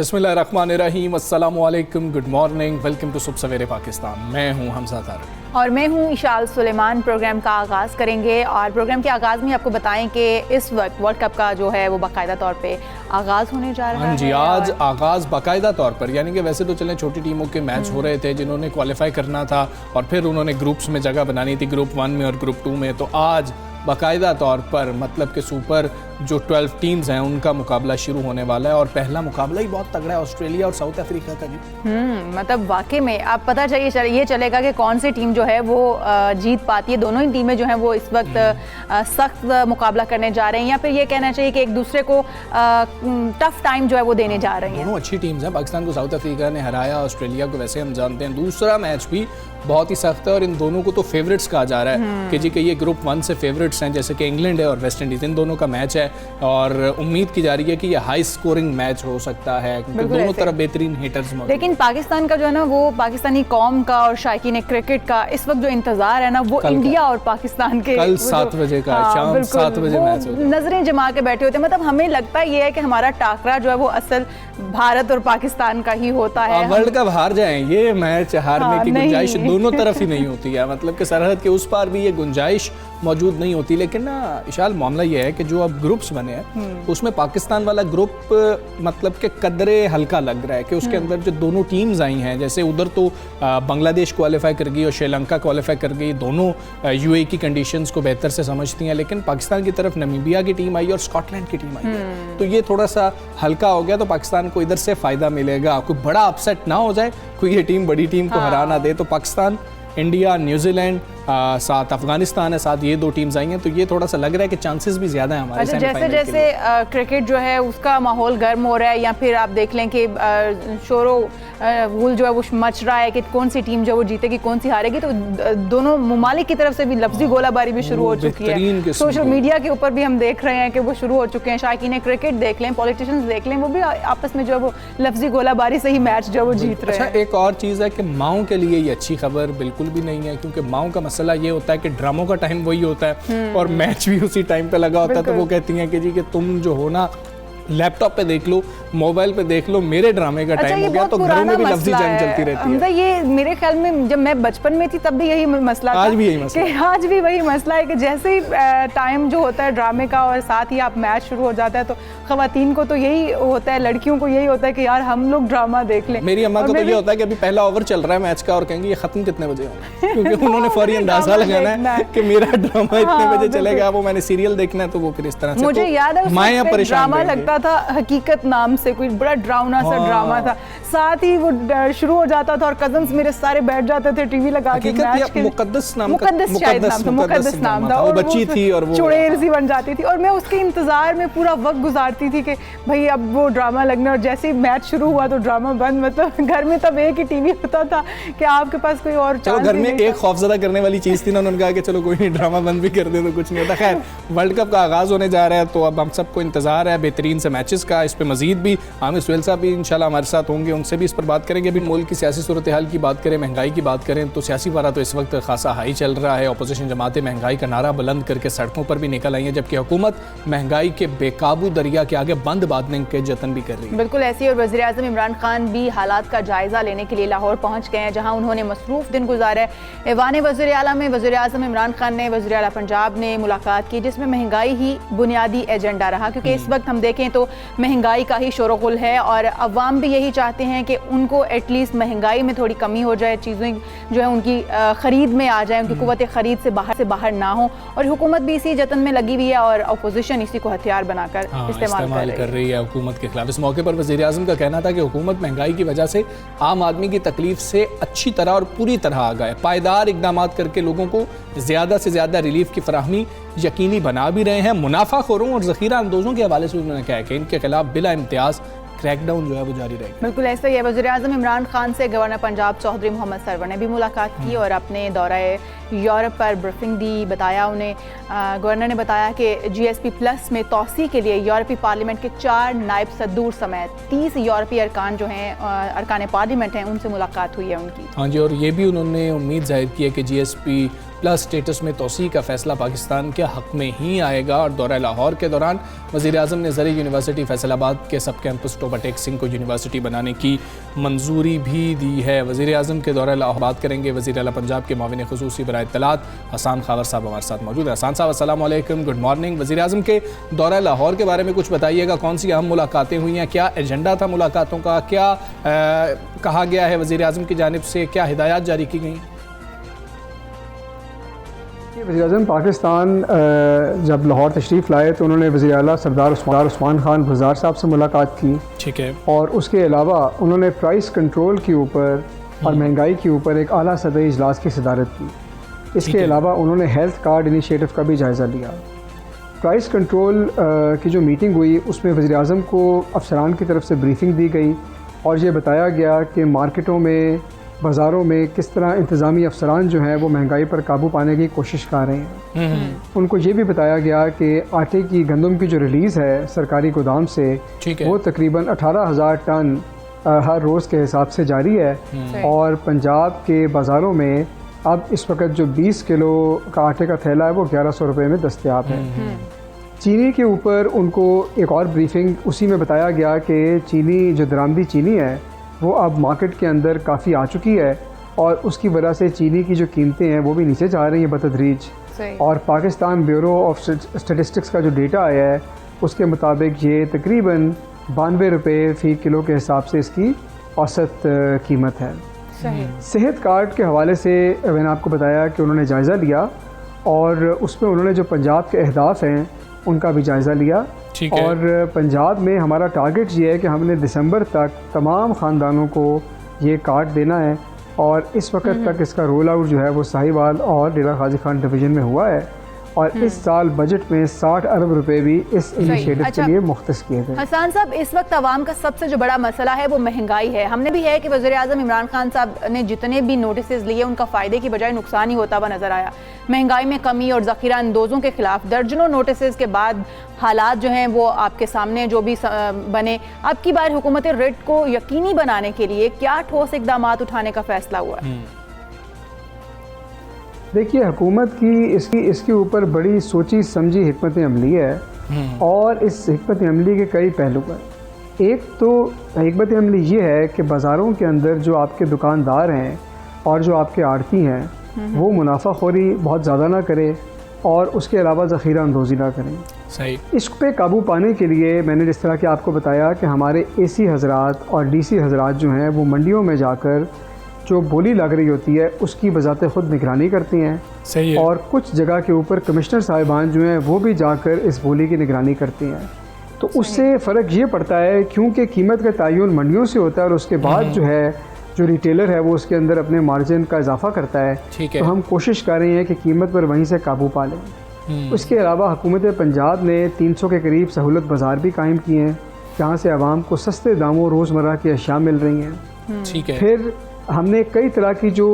बिस्मिल्लाहिर्रहमानिर्रहीम, अस्सलामुअलैकुम, good morning, welcome to सुबह सवेरे पाकिस्तान। मैं हूं हमजा तारिक और मैं हूं इशाल सुलेमान। प्रोग्राम का आगाज़ करेंगे और प्रोग्राम के आगाज़ में आपको बताएं कि इस वक्त वर्ल्ड कप का जो है वो बाकायदा तौर पे आगाज़ होने जा रहा है। हाँ जी, आज आगाज़ बाकायदा तौर पर, यानी कि वैसे तो चलें छोटी टीमों के मैच हो रहे थे जिन्होंने क्वालिफाई करना था और फिर उन्होंने ग्रुप्स में जगह बनानी थी, ग्रुप 1 में और ग्रुप 2 में। तो आज बाकायदा तौर पर मतलब कि सुपर जो 12 टीम्स हैं उनका मुकाबला शुरू होने वाला है और पहला मुकाबला ही बहुत तगड़ा है, ऑस्ट्रेलिया और साउथ अफ्रीका का जी। मतलब वाकई में आप पता ये चलेगा कि कौन सी टीम जो है वो जीत पाती है। दोनों ही टीमें जो हैं वो इस वक्त सख्त मुकाबला करने जा रहे हैं, या फिर ये कहना चाहिए कि एक दूसरे को टफ टाइम जो है वो देने जा रही हैं। दोनों अच्छी टीम्स हैं। पाकिस्तान को साउथ अफ्रीका ने हराया, ऑस्ट्रेलिया को वैसे हम जानते हैं। दूसरा मैच भी बहुत ही सख्त है और इन दोनों को तो फेवरेट्स कहा जा रहा है कि जी कि ये ग्रुप 1 से फेवरेट्स हैं, जैसे कि इंग्लैंड है और वेस्ट इंडीज़, इन दोनों का मैच है और उम्मीद की जा रही है कि ये हाई स्कोरिंग मैच हो सकता है क्योंकि दोनों तरफ बेहतरीन हिटर्स मौजूद। लेकिन पाकिस्तान का जो है ना वो पाकिस्तानी कौम का और शायकीन क्रिकेट का इस वक्त जो इंतजार है ना वो इंडिया और पाकिस्तान के कल 7 बजे का शाम 7 बजे मैच होगा। नजरें जमा के बैठे होते हैं। मतलब हमें लगता ये है कि हमारा टाकरा जो है वो असल भारत और पाकिस्तान का ही होता है। वर्ल्ड कप हार जाएं, ये मैच हारने की गुंजाइश दोनों तरफ ही नहीं होती है, मतलब कि सरहद के उस पार भी ये गुंजाइश मौजूद नहीं होती। लेकिन ना इशाल, मामला ये है कि जो अब ग्रुप्स बने हैं उसमें पाकिस्तान वाला ग्रुप मतलब के कदरे हल्का लग रहा है कि उसके अंदर जो दोनों टीम्स आई हैं, जैसे उधर तो बांग्लादेश क्वालिफाई कर गई और श्रीलंका क्वालिफाई कर गई, दोनों यूएई की कंडीशंस को बेहतर से समझती हैं। लेकिन पाकिस्तान की तरफ नामीबिया की टीम आई और स्कॉटलैंड की टीम आई है, तो ये थोड़ा सा हल्का हो गया। तो पाकिस्तान को इधर से फ़ायदा मिलेगा, कोई बड़ा अपसेट ना हो जाए, कोई ये टीम बड़ी टीम को हरा ना दे। तो पाकिस्तान, इंडिया, न्यूजीलैंड, साथ अफगानिस्तान है, साथ ये 2 टीम्स आई हैं, तो ये थोड़ा सा लग रहा है कि चांसेस भी ज़्यादा हैं हमारे। जैसे जैसे क्रिकेट जो है उसका माहौल गर्म हो रहा है, या फिर आप देख लें कि शोरो गुल जो है वो मच रहा है कि कौन सी टीम जो वो जीतेगी कौन सी हारेगी, तो दोनों ममालिक की तरफ से भी लफ्जी गोलाबारी भी शुरू हो चुकी है। सोशल मीडिया के ऊपर भी हम देख रहे हैं कि वो शुरू हो चुके हैं। शायकीन क्रिकेट देख लें, पॉलिटिशियंस देख लें, वो भी आपस में जो है वो लफ्जी गोलाबारी से ही मैच जो है वो जीत रहे हैं। अच्छा, एक और चीज़ है कि माओं के लिए ये अच्छी खबर बिल्कुल भी नहीं है, क्योंकि माओं का मसला ये होता है कि ड्रामों का टाइम वही होता है और मैच भी उसी टाइम पे लगा होता है। तो वो कहती हैं कि जी कि तुम जो हो ना लैपटॉप पे देख लो, मोबाइल पे देख लो, मेरे ड्रामे का टाइम हो गया। तो घरों में भी लफ्जी जंग चलती रहती है। ये मेरे ख्याल में जब मैं बचपन में थी तब भी यही मसला था, आज भी यही मसला है। आज भी वही मसला है कि जैसे ही टाइम जो होता है ड्रामे का और साथ ही आप मैच शुरू हो जाता है, तो खवातीन को तो यही होता है, लड़कियों को यही होता है कि यार हम लोग ड्रामा देख लें। मेरी अम्मा को तो ये होता है कि अभी पहला ओवर चल रहा है मैच का और कहेंगे ये खत्म कितने बजे होगा, क्योंकि उन्होंने फौरी अंदाजा लगाना है कि मेरा ड्रामा इतने बजे चलेगा, वो मैंने सीरियल देखना है, तो वो फिर इस तरह से। मुझे याद है ड्रामा लगता था हकीकत नाम से, कोई बड़ा ड्राउना सा ड्रामा था, साथ ही वो शुरू हो जाता था और कजन्स मेरे सारे बैठ जाते थे टीवी लगा के। मुकद्दस नाम था, वो बच्ची थी और वो चुड़ैल सी बन जाती थी और मैं उसके इंतजार में पूरा वक्त गुजारती थी कि भाई अब वो ड्रामा लगना, और जैसे ही मैच शुरू हुआ तो ड्रामा बंद। मतलब घर में तब एक ही टीवी होता था कि आपके पास कोई और चलो घर में एक खौफजदा करने वाली चीज़ थी ना, उन्होंने कहा कि चलो कोई नहीं, ड्रामा बंद भी कर दे तो कुछ नहीं होता। खैर, वर्ल्ड कप का आगाज़ होने जा रहा है, तो अब हम सबको इंतजार है बेहतरीन से मैचेस का। इस पर मजीद भी आमिर सुहेल साहब भी इंशाल्लाह हमारे साथ होंगे, उनसे भी इस पर बात करेंगे। अभी मुल्क की सियासी सूरत हाल की बात करें, महंगाई की बात करें, तो सियासी पारा तो इस वक्त खासा हाई चल रहा है। अपोजिशन जमातें महंगाई का नारा बुलंद करके सड़कों पर भी निकल आई हैं, जबकि हुकूमत महंगाई के बेकाबू दरिया के आगे बंद बांधने के जतन भी कर रही है। बिल्कुल ऐसी, और वज़ीर आज़म इमरान खान भी हालात का जायजा लेने के लिए लाहौर पहुंच गए हैं, जहां उन्होंने मसरूफ दिन गुजारे। ऐवान वज़ीर आला में वज़ीर आज़म इमरान खान ने वज़ीर आला पंजाब ने मुलाकात की, जिसमें महंगाई ही बुनियादी एजेंडा रहा, क्योंकि इस वक्त हम देखें तो महंगाई का ही शोरगुल है और अवाम भी यही चाहते हैं कि उनको एटलीस्ट महंगाई में थोड़ी कमी हो जाए, चीज़ें जो है उनकी ख़रीद में आ जाए, उनकी क़ुव्वत ख़रीद से बाहर ना हो। और हुकूमत भी इसी जतन में लगी हुई है और अपोजिशन इसी को हथियार बनाकर इस्तेमाल कर रही है हुकूमत के खिलाफ। इस मौके पर वज़ीर आज़म का कहना था कि हुकूमत महंगाई की वजह से आम आदमी की तकलीफ से अच्छी तरह और पूरी तरह आ गए, पायदार इक़दाम करके लोगों को ज़्यादा से ज़्यादा रिलीफ की फराहमी यकीनी बना भी रहे हैं। मुनाफाखोरों और ज़ख़ीरा अंदोज़ों के हवाले से उन्होंने कहा कि इनके खिलाफ बिला इम्तियाज़ क्रैकडाउन जो है वो जारी रहेगा। बिल्कुल ऐसा ही है। वज़ीर-ए-आज़म इमरान खान से गवर्नर पंजाब चौधरी मोहम्मद सरवर ने भी मुलाकात की और अपने दौरे यूरोप पर ब्रीफिंग दी। बताया उन्हें गवर्नर ने बताया कि GSP प्लस में तोसी के लिए यूरोपीय पार्लियामेंट के 4 नायब सदूर समेत 30 यूरोपीय अरकान जो हैं अरकान पार्लियामेंट हैं उनसे मुलाकात हुई है उनकी। हाँ जी, और ये भी उन्होंने उम्मीद जाहिर की है कि GSP प्लस स्टेटस में तोसी का फैसला पाकिस्तान के हक़ में ही आएगा। और दौरा लाहौर के दौरान वज़ीर-ए-आज़म ने ज़री यूनिवर्सिटी फैसलाबाद के सब कैंपस टोबाटेक सिंह को यूनिवर्सिटी बनाने की मंजूरी भी दी है। वज़ीर-ए-आज़म के दौरा लाहौर बात करेंगे वज़ीर आला पंजाब के मुआविन ख़ुसूसी बराए इत्तलात हसन खावर साहब हमारे साथ मौजूद है। हसन साहब अस्सलाम वालेकुम, गुड मॉर्निंग। वज़ीर-ए-आज़म के दौरा लाहौर के बारे में कुछ बताइएगा, कौन सी अहम मुलाकातें हुई हैं, क्या एजेंडा था मुलाकातों का, क्या कहा गया है वज़ीर-ए-आज़म की जानिब से, क्या हिदायत जारी की गई? वज़ीर-ए-आज़म पाकिस्तान जब लाहौर तशरीफ़ लाए तो उन्होंने वज़ीर आला सरदार उस्मान खान गुलजार साहब से मुलाकात की। ठीक है। और उसके अलावा उन्होंने प्राइस कंट्रोल के ऊपर और महंगाई के ऊपर एक आला सतही इजलास की सदारत की। इसके अलावा उन्होंने हेल्थ कार्ड इनिशिएटिव का भी जायज़ा लिया। प्राइस कंट्रोल की जो मीटिंग हुई उसमें वज़ीर-ए-आज़म को अफसरान की तरफ से ब्रीफिंग दी गई और ये बताया गया कि मार्केटों में बाज़ारों में किस तरह इंतज़ामी अफसरान जो हैं वो महंगाई पर काबू पाने की कोशिश कर रहे हैं। उनको ये भी बताया गया कि आटे की गंदम की जो रिलीज़ है सरकारी गोदाम से वो तकरीबन 18,000 टन हर रोज़ के हिसाब से जारी है। और पंजाब के बाज़ारों में अब इस वक्त जो 20 किलो का आटे का थैला है वो 1100 रुपये में दस्तयाब है। चीनी के ऊपर उनको एक और ब्रीफिंग उसी में बताया गया कि चीनी जो दरामदी चीनी है वो अब मार्केट के अंदर काफ़ी आ चुकी है और उसकी वजह से चीनी की जो कीमतें हैं वो भी नीचे जा रही हैं बतदरीज। और पाकिस्तान ब्यूरो ऑफ स्टैटिस्टिक्स का जो डेटा आया है उसके मुताबिक ये तकरीबन 92 रुपये फ़ी किलो के हिसाब से इसकी औसत कीमत है। सेहत कार्ड के हवाले से मैंने आपको बताया कि उन्होंने जायज़ा लिया और उसमें उन्होंने जो पंजाब के अहदाफ हैं उनका भी जायज़ा लिया। और पंजाब में हमारा टारगेट ये है कि हमने दिसंबर तक तमाम ख़ानदानों को ये कार्ड देना है और इस वक्त तक इसका रोल आउट जो है वो साहिवाल और डेरा गाजी खान डिवीज़न में हुआ है। और इस साल बजट में 60 अरब रुपए भी इस इनिशिएटिव के लिए मुख्तस किए गए। हसन साहब, इस वक्त आवाम का सबसे जो बड़ा मसला है वो महंगाई है। हमने भी है कि वज़ीर-ए-आज़म इमरान खान साहब ने जितने भी नोटिस लिए उनका फ़ायदे की बजाय नुकसान ही होता हुआ नजर आया। महंगाई में कमी और ज़ख़ीरा अंदोज़ों के खिलाफ दर्जनों नोटिस के बाद हालात जो हैं वो आपके सामने जो भी बने, अब की बार हुकूमत रेट को यकीनी बनाने के लिए क्या ठोस इक़दाम उठाने का फ़ैसला हुआ? देखिए, हुकूमत की इसके ऊपर बड़ी सोची समझी हिकमत अमली है और इस हिकमत अमली के कई पहलू हैं। एक तो हिकमत अमली ये है कि बाज़ारों के अंदर जो आपके दुकानदार हैं और जो आपके आड़ती हैं वो मुनाफाखोरी बहुत ज़्यादा ना करें और उसके अलावा ज़ख़ीरा अंदोज़ी ना करें। सही। इस पे काबू पाने के लिए मैंने जिस तरह कि आपको बताया कि हमारे AC हज़रात और DC हज़रात जो हैं वो मंडियों में जाकर जो बोली लग रही होती है उसकी बजाते ख़ुद निगरानी करती हैं। सही है। और कुछ जगह के ऊपर कमिश्नर साहिबान जो हैं वो भी जाकर इस बोली की निगरानी करती हैं। तो उससे फ़र्क ये पड़ता है क्योंकि कीमत का तयन मंडियों से होता है और उसके बाद जो है जो रिटेलर है वो उसके अंदर अपने मार्जिन का इजाफा करता है। तो हम कोशिश कर रहे हैं कि कीमत पर वहीं से काबू पा लें। उसके अलावा हुकूमत पंजाब ने 300 के करीब सहूलत बाज़ार भी कायम किए हैं जहाँ से आवाम को सस्ते दामों रोज़मर्रा की अशिया मिल रही हैं। ठीक है। फिर हमने कई तरह की जो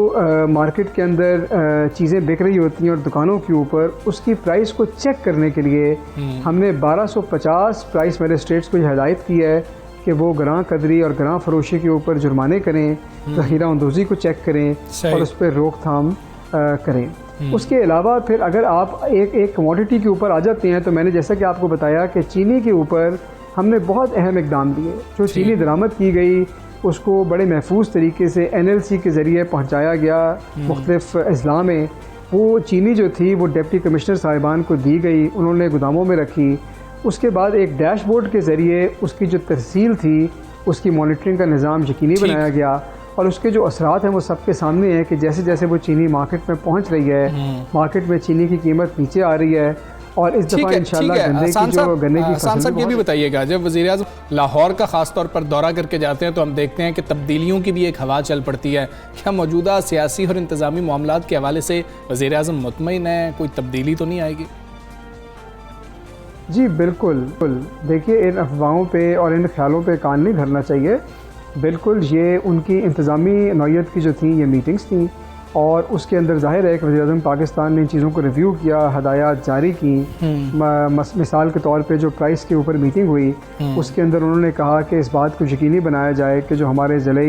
मार्केट के अंदर चीज़ें बिक रही होती हैं और दुकानों के ऊपर उसकी प्राइस को चेक करने के लिए हमने 1250 प्राइस मैजिस्ट्रेट्स को हिदायत की है कि वो ग्रां कदरी और ग्रां फरोशी के ऊपर जुर्माने करें, ज़ख़ीरा अंदोज़ी को चेक करें और उस पर रोकथाम करें। उसके अलावा फिर अगर आप एक कमोडिटी के ऊपर आ जाते हैं तो मैंने जैसा कि आपको बताया कि चीनी के ऊपर हमने बहुत अहम इक़दाम लिए। जो चीनी दरामद की गई उसको बड़े महफूज तरीके से NLC के ज़रिए पहुँचाया गया मुख्तलिफ़ अज़ला में। वो चीनी जो थी वो डिप्टी कमिश्नर साहिबान को दी गई, उन्होंने गोदामों में रखी। उसके बाद एक डैशबोर्ड के ज़रिए उसकी जो तरसील थी उसकी मॉनिटरिंग का निज़ाम यकीनी बनाया गया और उसके जो असरात हैं वो सबके सामने हैं कि जैसे जैसे वो चीनी मार्केट में पहुँच रही है, मार्केट में चीनी की कीमत नीचे आ रही है और इस दफ़ा इंशाल्लाह गन्ने की फसल। साहब ये भी बताइएगा, जब वज़ीर-ए-आज़म लाहौर का ख़ास तौर पर दौरा करके जाते हैं तो हम देखते हैं कि तब्दीलियों की भी एक हवा चल पड़ती है। क्या मौजूदा सियासी और इंतज़ामी मामलात के हवाले से वज़ीर-ए-आज़म मुतमईन है, कोई तब्दीली तो नहीं आएगी? जी बिल्कुल बिल्कुल। देखिए, इन अफवाहों पे और इन ख्यालों पे कान नहीं धरना चाहिए। बिल्कुल, ये उनकी इंतज़ामी नौयत की जो थी ये मीटिंग्स थी, और उसके अंदर ज़ाहिर है कि वज़ीर-ए-आज़म पाकिस्तान ने इन चीज़ों को रिव्यू किया, हदायत जारी की। मिसाल के तौर पे जो प्राइस के ऊपर मीटिंग हुई, उसके अंदर उन्होंने कहा कि इस बात को यकीनी बनाया जाए कि जो हमारे ज़िले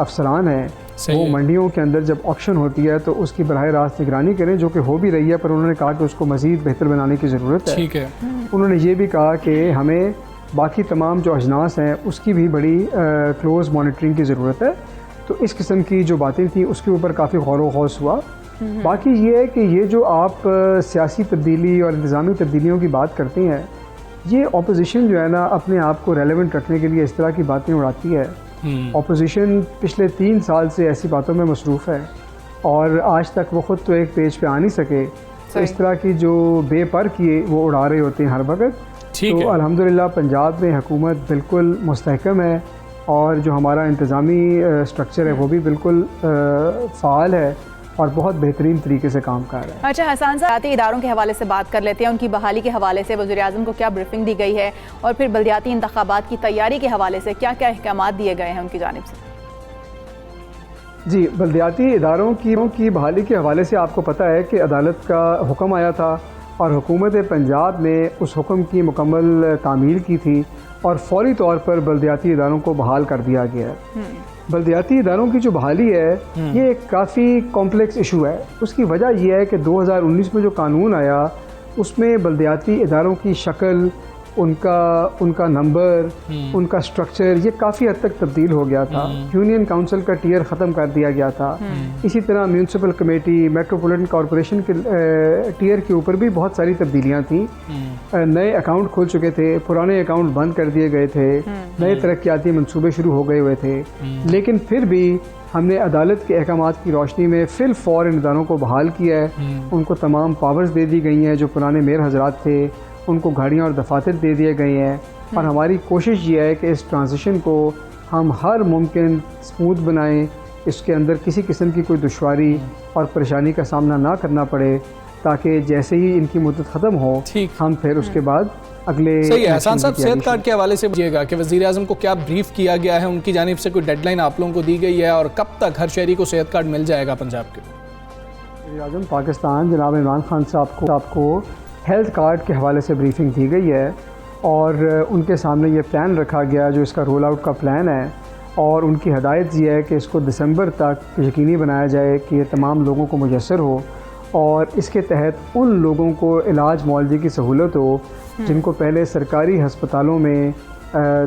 अफसरान हैं वो मंडियों के अंदर जब ऑक्शन होती है तो उसकी बराह रास्त निगरानी करें, जो कि हो भी रही है, पर उन्होंने कहा कि उसको मज़ीद बेहतर बनाने की ज़रूरत है। ठीक है। उन्होंने ये भी कहा कि हमें बाकी तमाम जो अजनास हैं उसकी भी बड़ी क्लोज़ मॉनिटरिंग की ज़रूरत है। तो इस किस्म की जो बातें थी उसके ऊपर काफ़ी गौर व खौस हुआ। बाकी ये है कि ये जो आप सियासी तब्दीली और इंतज़ामी तब्दीलियों की बात करते हैं, ये अपोजिशन जो है ना अपने आप को रेलेवेंट रखने के लिए इस तरह की बातें उड़ाती है। अपोजिशन पिछले 3 साल से ऐसी बातों में मसरूफ़ है और आज तक वो ख़ुद तो एक पेज पे आ नहीं सके, तो इस तरह की जो बेपर किए वो उड़ा रहे होते हैं हर वक्त। तो अल्हम्दुलिल्लाह पंजाब में हुकूमत बिल्कुल मुस्तहकम है और जो हमारा इंतज़ामी स्ट्रक्चर है वो भी बिल्कुल फ़ाल है और बहुत बेहतरीन तरीके से काम कर रहा है। अच्छा हसन साहब, बल्दियाती इदारों के हवाले से बात कर लेते हैं। उनकी बहाली के हवाले से वज़ीर-ए-आज़म को क्या ब्रीफिंग दी गई है, और फिर बल्दियाती इंतखाबात की तैयारी के हवाले से क्या क्या अहकाम दिए गए हैं उनकी जानिब से? जी, बल्दियाती इदारों की बहाली के हवाले से आपको पता है कि अदालत का हुक्म आया था और हुकूमत पंजाब ने उस हुक्म की मुकम्मल तामील की थी और फौरी तौर पर बल्दियाती इदारों को बहाल कर दिया गया है। बल्दियाती इदारों की जो बहाली है ये एक काफ़ी कॉम्प्लेक्स इशू है। उसकी वजह यह है कि 2019 में जो कानून आया उसमें बल्दियाती इदारों की शक्ल, उनका नंबर, उनका स्ट्रक्चर ये काफ़ी हद तक तब्दील हो गया था। यूनियन काउंसिल का टियर ख़त्म कर दिया गया था। इसी तरह म्यूनसिपल कमेटी, मेट्रोपॉलिटन कॉरपोरेशन के टियर के ऊपर भी बहुत सारी तब्दीलियाँ थी। नए अकाउंट खुल चुके थे, पुराने अकाउंट बंद कर दिए गए थे, नए तरक्याती मंसूबे शुरू हो गए हुए थे। लेकिन फिर भी हमने अदालत के अहकामात की रोशनी में फिल फौर इन इदारों को बहाल किया है। उनको तमाम पावर्स दे दी गई हैं। जो पुराने मेयर हजरात थे उनको गाड़ियाँ और दफातर दे दिए गए हैं और हमारी कोशिश ये है कि इस ट्रांजिशन को हम हर मुमकिन स्मूथ बनाएं, इसके अंदर किसी किस्म की कोई दुश्वारी और परेशानी का सामना ना करना पड़े, ताकि जैसे ही इनकी मुद्दत ख़त्म हो हम फिर उसके बाद अगले। सही है। हसन साहब, सेहत कार्ड के हवाले से बताइएगा कि वज़ीर आज़म को क्या ब्रीफ किया गया है, उनकी जानिब से कोई डेडलाइन आप लोगों को दी गई है और कब तक हर शहरी को सेहत कार्ड मिल जाएगा पंजाब के? वज़ीर आज़म पाकिस्तान जनाब इमरान खान साहब को हेल्थ कार्ड के हवाले से ब्रीफिंग दी गई है और उनके सामने ये प्लान रखा गया जो इसका रोल आउट का प्लान है, और उनकी हदायत ये है कि इसको दिसंबर तक यकीनी बनाया जाए कि ये तमाम लोगों को मुयस्सर हो और इसके तहत उन लोगों को इलाज मुआवजे की सहूलत हो जिनको पहले सरकारी हस्पतालों में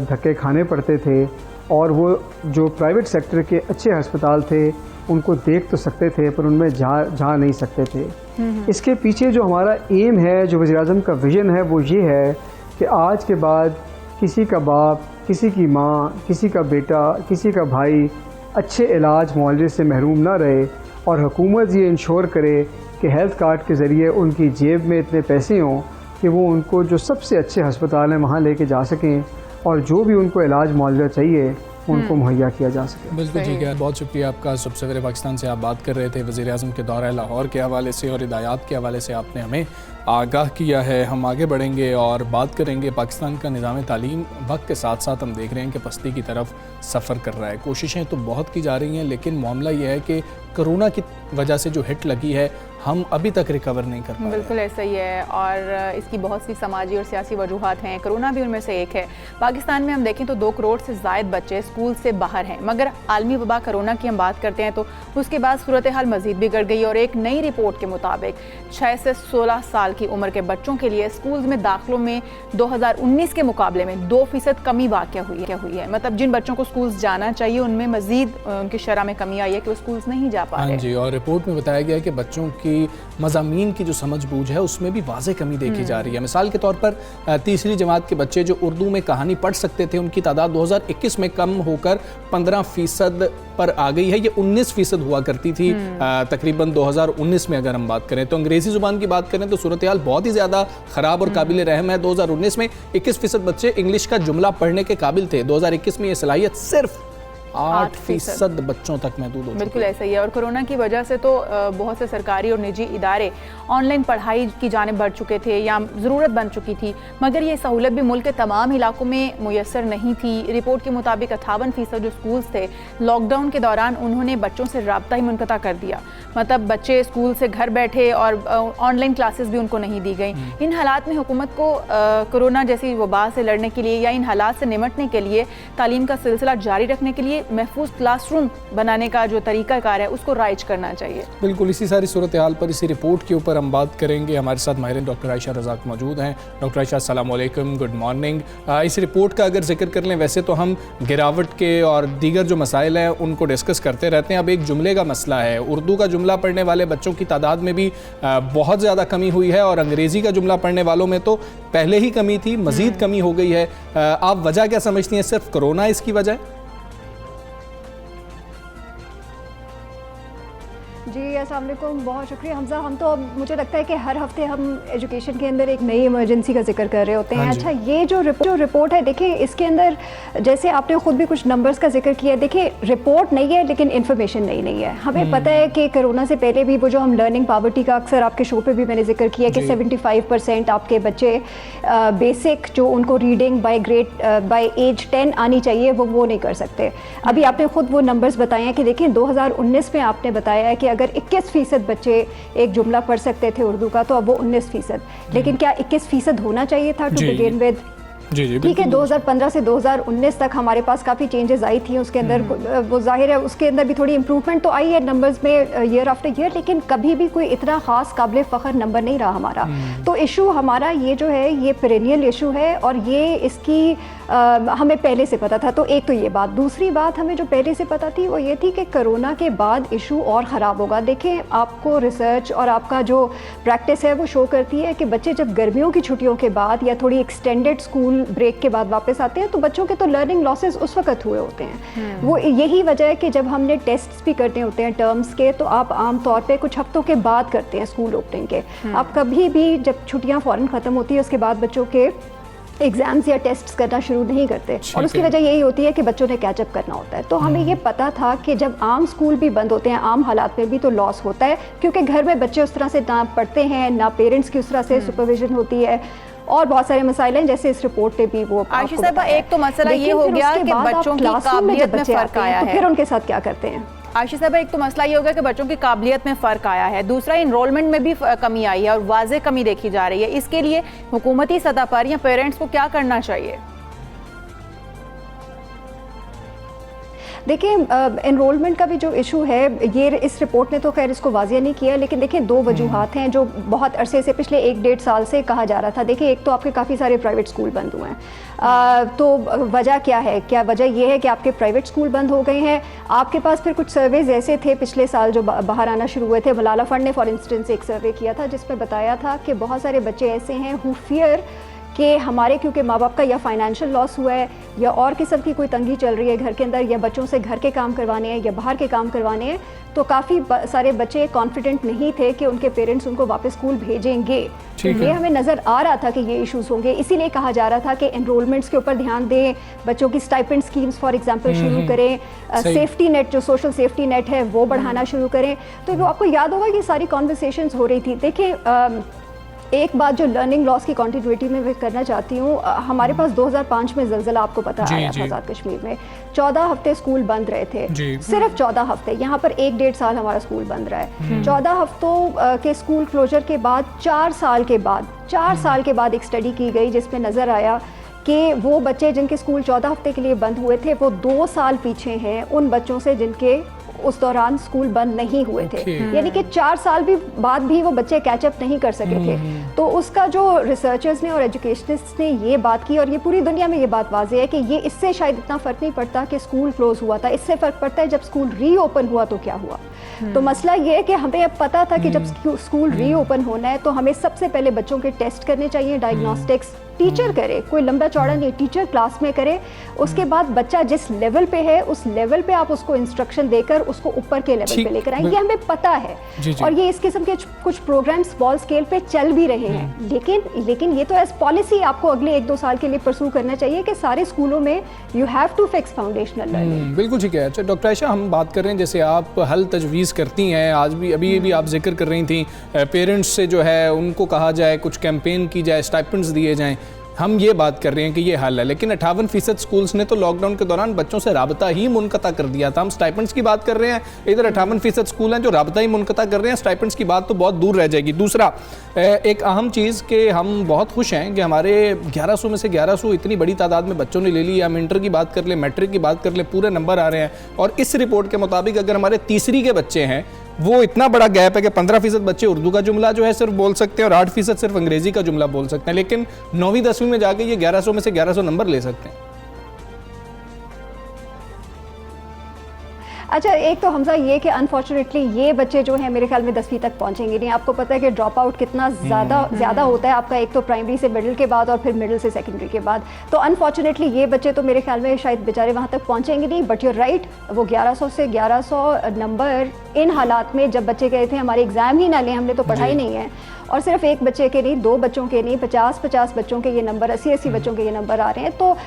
धक्के खाने पड़ते थे और वो जो प्राइवेट सेक्टर के अच्छे अस्पताल थे उनको देख तो सकते थे पर उनमें जा नहीं सकते थे। इसके पीछे जो हमारा एम है, जो वज़ीर-ए-आज़म का विज़न है, वो ये है कि आज के बाद किसी का बाप, किसी की माँ, किसी का बेटा, किसी का भाई अच्छे इलाज मुआवजे से महरूम ना रहे और हुकूमत ये इंश्योर करे कि हेल्थ कार्ड के ज़रिए उनकी जेब में इतने पैसे हों कि वो उनको जो सबसे अच्छे अस्पताल हैं वहाँ लेके जा सकें और जो भी उनको इलाज मुआवजा चाहिए उनको मुहैया किया जा सके। बिल्कुल ठीक है, बहुत शुक्रिया आपका। सबसे पाकिस्तान से आप बात कर रहे थे वज़ीर आज़म के दौरा लाहौर के हवाले से और हिदायत के हवाले से आपने हमें आगाह किया है। हम आगे बढ़ेंगे और बात करेंगे पाकिस्तान का निज़ाम तालीम वक्त के साथ साथ हम देख रहे हैं कि पस्ती की तरफ सफ़र कर रहा है। कोशिशें तो बहुत की जा रही हैं लेकिन मामला यह है कि कोरोना की वजह से जो हिट लगी है हम अभी तक रिकवर नहीं कर पाए। बिल्कुल ऐसा ही है और इसकी बहुत सी समाजी और सियासी वजूहात हैं, कोरोना भी उनमें से एक है। पाकिस्तान में हम देखें तो 2 करोड़ से ज़ायद बच्चे स्कूल से बाहर हैं, मगर आलमी वबा कोरोना की हम बात करते हैं तो उसके बाद सूरत हाल मज़ीद बिगड़ गई और एक नई रिपोर्ट के मुताबिक 6 से 16 साल की उम्र के बच्चों के लिए स्कूल में दाखिलों में 2019 के मुकाबले में 2% कमी वाक़या हुई है। मतलब जिन बच्चों को स्कूल जाना चाहिए उनमें मज़ीद उनकी शरह में कमी आई है कि वो स्कूल नहीं जा पा रहे। हाँ जी, और रिपोर्ट में बताया गया है कि बच्चों की मज़ामीन की जो समझ बूझ है उसमें भी वाज़े कमी देखी जा रही है। मिसाल के तौर पर तीसरी जमात के बच्चे जो उर्दू में कहानी पढ़ सकते थे उनकी तादाद 2021 में कम होकर 15% पर आ गई है। ये 19% हुआ करती थी तकरीबन 2019 में। अगर हम बात करें तो अंग्रेज़ी ज़ुबान की बात करें तो सूरत हाल बहुत ही ज़्यादा ख़राब और काबिल रहम है। 2019 में 21% बच्चे इंग्लिश का जुमला पढ़ने के काबिल थे। 2021 में ये सलाहियत सिर्फ 8% बच्चों तक महदूद हो चुकी है। बिल्कुल ऐसा ही है। और कोरोना की वजह से तो बहुत से सरकारी और निजी इदारे ऑनलाइन पढ़ाई की जानिब बढ़ चुके थे या ज़रूरत बन चुकी थी, मगर ये सहूलत भी मुल्क के तमाम इलाकों में मुयसर नहीं थी। रिपोर्ट के मुताबिक 58% जो स्कूल्स थे लॉकडाउन के दौरान उन्होंने बच्चों से रब्ता ही मुनक़ता कर दिया, मतलब बच्चे स्कूल से घर बैठे और ऑनलाइन क्लासेस भी उनको नहीं दी गई। इन हालात में हुकूमत को कोरोना जैसी वबा से लड़ने के लिए या इन हालात से निमटने के लिए तालीम का सिलसिला जारी रखने के लिए महफूज क्लासरूम बनाने का जो तरीक़ाकार है उसको राइज करना चाहिए। बिल्कुल, इसी सारी सूरत हाल पर, इसी रिपोर्ट के ऊपर हम बात करेंगे। हमारे साथ माहिर डॉक्टर आयशा रज़ाक मौजूद हैं। डॉक्टर आयशा, अस्सलाम वालेकुम, गुड मॉर्निंग। इस रिपोर्ट का अगर जिक्र कर लें, वैसे तो हम गिरावट के और दीगर जो मसाइल हैं उनको डिस्कस करते रहते हैं। अब एक जुमले का मसला है, उर्दू का जुमला पढ़ने वाले बच्चों की तादाद में भी बहुत ज़्यादा कमी हुई है और अंग्रेज़ी का जुमला पढ़ने वालों में तो पहले ही कमी थी, मज़ीद कमी हो गई है। आप वजह क्या समझती हैं? सिर्फ कोरोना इसकी वजह है? जी अस्सलाम वालेकुम, बहुत शुक्रिया हमज़ा। हम तो मुझे लगता है कि हर हफ्ते हम एजुकेशन के अंदर एक नई इमरजेंसी का जिक्र कर रहे होते हैं। अच्छा, ये जो रिपोर्ट है, देखिए इसके अंदर जैसे आपने ख़ुद भी कुछ नंबर्स का जिक्र किया, देखिए रिपोर्ट नहीं है लेकिन इन्फॉर्मेशन नहीं है। हमें पता है कि कोरोना से पहले भी वो जो हम लर्निंग पॉवर्टी का अक्सर आपके शो पे भी मैंने जिक्र किया कि 75% आपके बच्चे बेसिक जो उनको रीडिंग बाय एज 10 आनी चाहिए वो नहीं कर सकते। अभी आपने ख़ुद वो नंबर्स बताए हैं कि देखिए 2019 में आपने बताया है कि अगर 21% बच्चे एक जुमला पढ़ सकते थे उर्दू का, तो अब वो 19%। लेकिन क्या 21% होना चाहिए था टू बिगिन विद? ठीक है, 2015 से 2019 तक हमारे पास काफ़ी चेंजेस आई थी उसके अंदर, वो जाहिर है उसके अंदर भी थोड़ी इंप्रूवमेंट तो आई है नंबर्स में ईयर आफ्टर ईयर, लेकिन कभी भी कोई इतना ख़ास काबिल फ़ख्र नंबर नहीं रहा हमारा। तो इशू हमारा ये जो है ये पेरेनियल इशू है और ये इसकी हमें पहले से पता था। तो एक तो ये बात, दूसरी बात हमें जो पहले से पता थी वो ये थी कि कोरोना के बाद इशू और ख़राब होगा। देखें, आपको रिसर्च और आपका जो प्रैक्टिस है वो शो करती है कि बच्चे जब गर्मियों की छुट्टियों के बाद या थोड़ी एक्सटेंडेड स्कूल ब्रेक के बाद वापस आते हैं तो बच्चों के तो लर्निंग लॉसेस उस वक्त हुए होते हैं। वो यही वजह है कि जब हमने टेस्ट्स भी करते होते हैं टर्म्स के, तो आप आम तौर पे कुछ हफ्तों के बाद करते हैं स्कूल ओपनिंग के। आप कभी भी जब छुट्टियां फ़ौरन ख़त्म होती है उसके बाद बच्चों के एग्जाम्स या टेस्ट्स करना शुरू नहीं करते, और उसकी वजह यही होती है कि बच्चों ने कैचअप करना होता है। तो हमें ये पता था कि जब आम स्कूल भी बंद होते हैं, आम हालात में भी तो लॉस होता है, क्योंकि घर में बच्चे उस तरह से ना पढ़ते हैं, ना पेरेंट्स की उस तरह से सुपरविजन होती है, और बहुत सारे मसाइल हैं जैसे इस रिपोर्ट पे भी वो आयशा साहबा, एक तो मसला ये हो गया कि बच्चों की काबिलियत में फ़र्क आया है, तो फिर उनके साथ क्या करते हैं? आयशा साहब, एक तो मसला ये हो गया कि बच्चों की काबिलियत में फ़र्क आया है, दूसरा इनरोलमेंट में भी कमी आई है और वाज़ेह कमी देखी जा रही है। इसके लिए हुकूमती सतह पर या पेरेंट्स को क्या करना चाहिए? देखिए, एनरोलमेंट का भी जो इशू है, ये इस रिपोर्ट ने तो खैर इसको वाज़ेह नहीं किया, लेकिन देखिए दो वजूहात हैं जो बहुत अरसे से, पिछले 1-1.5 साल से कहा जा रहा था। देखिए, एक तो आपके काफ़ी सारे प्राइवेट स्कूल बंद हुए हैं, तो वजह क्या है? क्या वजह ये है कि आपके प्राइवेट स्कूल बंद हो गए हैं? आपके पास फिर कुछ सर्वेज ऐसे थे पिछले साल जो बाहर आना शुरू हुए थे। मलाला फंड ने फॉर इंस्टेंस एक सर्वे किया था जिसमें बताया था कि बहुत सारे बच्चे ऐसे हैं हु फियर कि हमारे क्योंकि माँ बाप का या फाइनेंशियल लॉस हुआ है या और किस्म की कोई तंगी चल रही है घर के अंदर, या बच्चों से घर के काम करवाने हैं या बाहर के काम करवाने हैं, तो काफ़ी सारे बच्चे कॉन्फिडेंट नहीं थे कि उनके पेरेंट्स उनको वापस स्कूल भेजेंगे। तो ये हमें नज़र आ रहा था कि ये इश्यूज होंगे, इसीलिए कहा जा रहा था कि एनरोलमेंट्स के ऊपर ध्यान दें, बच्चों की स्टाइपेंड स्कीम्स फॉर एग्जांपल शुरू करें, सेफ्टी नेट जो सोशल सेफ्टी नेट है वो बढ़ाना शुरू करें। तो वो आपको याद होगा कि सारी कॉन्वर्सेशंस हो रही थी। देखिए, एक बात जो लर्निंग लॉस की कॉन्टिन्यूटी में मैं करना चाहती हूँ, हमारे पास 2005 में ज़लज़ला आपको पता आया था आज़ाद कश्मीर में, 14 हफ्ते स्कूल बंद रहे थे, सिर्फ 14 हफ्ते। यहाँ पर 1-1.5 साल हमारा स्कूल बंद रहा है। 14 हफ्तों के स्कूल क्लोजर के बाद 4 साल के बाद एक स्टडी की गई जिसमें नज़र आया कि वो बच्चे जिनके स्कूल 14 हफ्ते के लिए बंद हुए थे वो 2 साल पीछे हैं उन बच्चों से जिनके उस दौरान स्कूल बंद नहीं हुए थे। यानी कि 4 साल भी बाद भी वो बच्चे कैचअप नहीं कर सके थे। तो उसका जो रिसर्चर्स ने और एजुकेशनिस्ट ने ये बात की, और ये पूरी दुनिया में ये बात वाज़ेह है कि ये इससे शायद इतना फ़र्क नहीं पड़ता कि स्कूल क्लोज हुआ था, इससे फ़र्क पड़ता है जब स्कूल रीओपन हुआ तो क्या हुआ। तो मसला ये है कि हमें अब पता था कि जब स्कूल रीओपन होना है तो हमें सबसे पहले बच्चों के टेस्ट करने चाहिए, डायग्नोस्टिक्स टीचर करे, कोई लंबा चौड़ा नहीं, टीचर क्लास में करे। उसके बाद बच्चा जिस लेवल पे है उस लेवल पे आप उसको इंस्ट्रक्शन देकर फर्दर उसको ऊपर के लेवल पे लेकर आए, ये हमें पता है। और ये इस किस्म के कुछ प्रोग्राम स्मॉल स्केल पे चल भी रहे हैं, लेकिन ये तो एज पॉलिसी आपको अगले 1-2 साल के लिए परसू करना चाहिए कि सारे स्कूलों में you have to fix foundational learning. बिल्कुल ठीक है। अच्छा डॉक्टर आयशा, हम बात कर रहे हैं जैसे आप हल तजवीज़ करती हैं, आज भी अभी भी आप जिक्र कर रही थी पेरेंट्स से जो है उनको कहा जाए, कुछ कैंपेन की जाए, स्टाइपेंड्स दिए जाएँ, हम ये बात कर रहे हैं कि ये हल है, लेकिन 58% स्कूल्स ने तो लॉकडाउन के दौरान बच्चों से राबता ही मुनक़ता कर दिया था। हम स्टाइपेंड्स की बात कर रहे हैं, इधर 58% स्कूल हैं जो राबता ही मुनक़ता कर रहे हैं, स्टाइपेंड्स की बात तो बहुत दूर रह जाएगी। दूसरा एक अहम चीज़ कि हम बहुत खुश हैं कि हमारे 1100 में से 1100 इतनी बड़ी तादाद में बच्चों ने ले ली। हम इंटर की बात कर लें, मैट्रिक की बात कर लें, पूरे नंबर आ रहे हैं। और इस रिपोर्ट के मुताबिक अगर हमारे तीसरी के बच्चे हैं, वो इतना बड़ा गैप है कि 15% बच्चे उर्दू का जुमला जो है सिर्फ बोल सकते हैं और 8% सिर्फ अंग्रेजी का जुमला बोल सकते हैं, लेकिन 9वीं-10वीं में जाके ये 1100 में से 1100 नंबर ले सकते हैं। अच्छा, एक तो हमजा ये कि अनफॉर्चुनेटली ये बच्चे जो हैं मेरे ख्याल में 10वीं तक पहुंचेंगे नहीं। आपको पता है कि ड्रॉप आउट कितना ज़्यादा होता है आपका, एक तो प्राइमरी से मिडिल के बाद और फिर मिडिल से सेकेंडरी के बाद। तो अनफॉर्चुनेटली ये बच्चे तो मेरे ख्याल में शायद बेचारे वहाँ तक पहुँचेंगे नहीं। बट यूर राइट, वो 1100 से 1100 नंबर इन हालात में जब बच्चे गए थे हमारे एग्ज़ाम ही ना लें, हमने तो पढ़ाई नहीं है, और सिर्फ एक बच्चे के नहीं, 2 बच्चों के नहीं, 50-50 बच्चों के ये नंबर, 80-80 बच्चों के ये नंबर आ रहे हैं, तो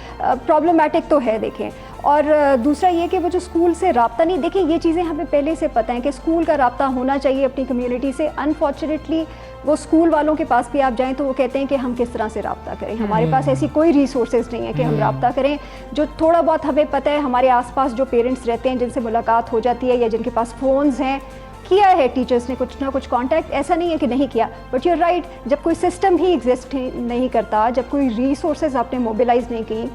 प्रॉब्लमेटिक तो है देखें। और दूसरा ये कि वो जो स्कूल से राब्ता नहीं, देखें ये चीज़ें हमें पहले से पता है कि स्कूल का राब्ता होना चाहिए अपनी कम्युनिटी से। अनफॉर्चुनेटली वो स्कूल वालों के पास भी आप जाएं तो वो कहते हैं कि हम किस तरह से राब्ता करें, हमारे पास ऐसी कोई रिसोर्सेज नहीं है कि हम राब्ता करें। जो थोड़ा बहुत हमें पता है, हमारे आसपास जो पेरेंट्स रहते हैं जिनसे मुलाकात हो जाती है या जिनके पास फ़ोन्स हैं, किया है टीचर्स ने कुछ ना कुछ कांटेक्ट, ऐसा नहीं है कि नहीं किया। बट यूर राइट, जब कोई सिस्टम ही एग्जिस्ट नहीं करता, जब कोई रिसोर्सेज आपने मोबिलाइज नहीं की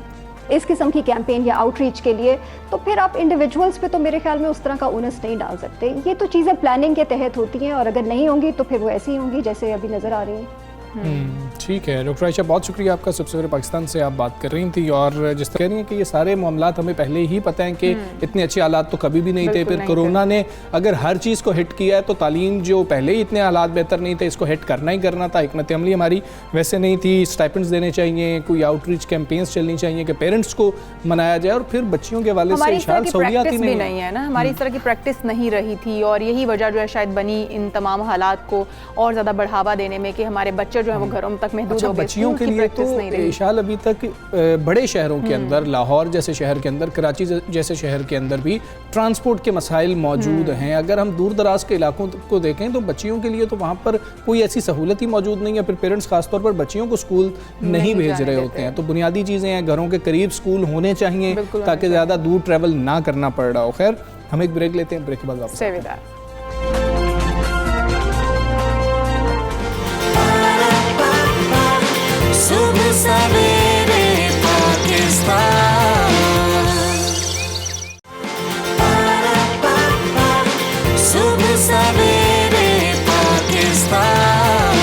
इस किस्म की कैंपेन या आउटरीच के लिए, तो फिर आप इंडिविजुअल्स पे तो मेरे ख्याल में उस तरह का ओनस नहीं डाल सकते। ये तो चीज़ें प्लानिंग के तहत होती हैं, और अगर नहीं होंगी तो फिर वो ऐसी ही होंगी जैसे अभी नज़र आ रही हैं। ठीक है डॉक्टर आयशा, बहुत शुक्रिया आपका। सबसे पहले पाकिस्तान से आप बात कर रही थी, और जिस तरह कह रही हैं कि ये सारे मामलात हमें पहले ही पता है कि इतने अच्छे हालात तो कभी भी नहीं थे। फिर कोरोना ने अगर हर चीज़ को हिट किया है, तो तालीम जो पहले ही इतने हालात बेहतर नहीं थे, इसको हिट करना ही करना था। हिकमत अमली हमारी वैसे नहीं थी। स्टाइपेंड्स देने चाहिए, कोई आउटरीच कैंपेन्स चलनी चाहिए कि पेरेंट्स को मनाया जाए, और फिर बच्चियों के वाले से सहूलियात ही नहीं है ना, हमारी इस तरह की प्रैक्टिस नहीं रही थी, और यही वजह जो है शायद बनी इन तमाम हालात को और ज़्यादा बढ़ावा देने में कि हमारे बच्चे जो है वो घरों तक अच्छा, बच्चियों के लिए तो इशाल अभी तक बड़े शहरों के अंदर, लाहौर जैसे शहर के अंदर, कराची जैसे शहर के अंदर भी ट्रांसपोर्ट के मसाइल मौजूद हैं। अगर हम दूर दराज के इलाकों को देखें तो बच्चियों के लिए तो वहाँ पर कोई ऐसी सहूलत ही मौजूद नहीं है। फिर पेरेंट्स खासतौर पर बच्चियों को स्कूल नहीं भेज रहे होते हैं। तो बुनियादी चीज़ें हैं, घरों के करीब स्कूल होने चाहिए ताकि ज़्यादा दूर ट्रैवल ना करना पड़ रहा हो। खैर, हम एक ब्रेक लेते हैं, ब्रेक के बाद वापस। सुबह सवेरे पाकिस्तान, सुबह सवेरे पाकिस्तान।